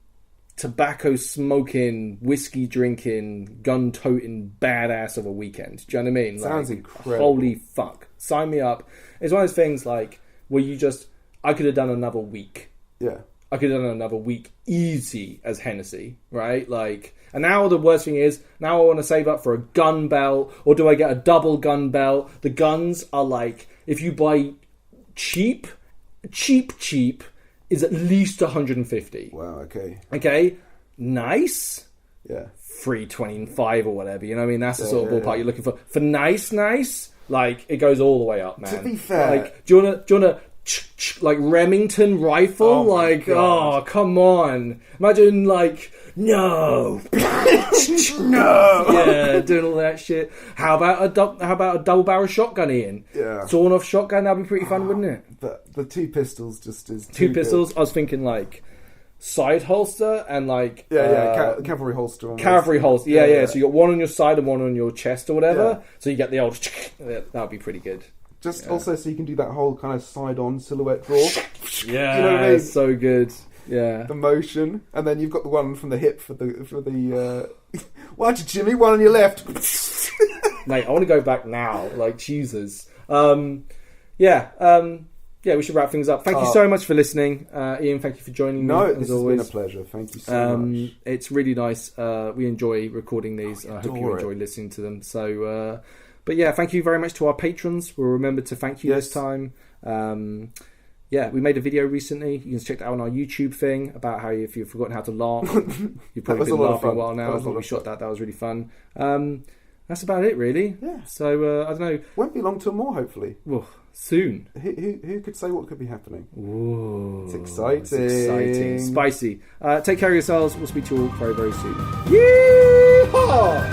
tobacco-smoking, whiskey-drinking, gun-toting badass of a weekend. Do you know what I mean? Sounds like, incredible. Holy fuck. Sign me up. It's one of those things, like, where you just... I could have done another week. Yeah. I could have done another week easy as Hennessy, right? Like... And now the worst thing is, now I want to save up for a gun belt, or do I get a double gun belt? The guns are like... If you buy cheap is at least 150. Wow, okay, nice, yeah, 325 or whatever, you know what I mean? That's the sort of ballpark you're looking for nice, like, it goes all the way up, man. To be fair, like, do you wanna like Remington rifle? Like, oh, come on, imagine, like, no, yeah, doing all that shit. How about a double barrel shotgun, Ian? Yeah, sawn off shotgun, that'd be pretty fun, wouldn't it? But the two pistols just is two pistols. Good. I was thinking like side holster and like cavalry holster. Almost. Cavalry holster, yeah. So you got one on your side and one on your chest or whatever. Yeah. So you get the old. That'd be pretty good. Just also so you can do that whole kind of side-on silhouette draw. Yeah, you know what I mean? So good. Yeah, the motion, and then you've got the one from the hip for the. Why don't you, Jimmy? One on your left. Mate, I want to go back now. Like, Jesus. Yeah, we should wrap things up. Thank you so much for listening. Ian, thank you for joining me. This has been a pleasure. Thank you so much. It's really nice. We enjoy recording these. I hope you enjoy listening to them. So, but yeah, thank you very much to our patrons. We'll remember to thank you this time. Yeah, we made a video recently. You can check that out on our YouTube thing about how if you've forgotten how to LARP, you've probably been laughing a while now. When we shot that was really fun. That's about it, really. Yeah. So, I don't know. Won't be long till more, hopefully. Well, soon. Who could say what could be happening? Ooh, it's exciting. It's exciting. Spicy. Take care of yourselves. We'll speak to you all very, very soon. Yeehaw!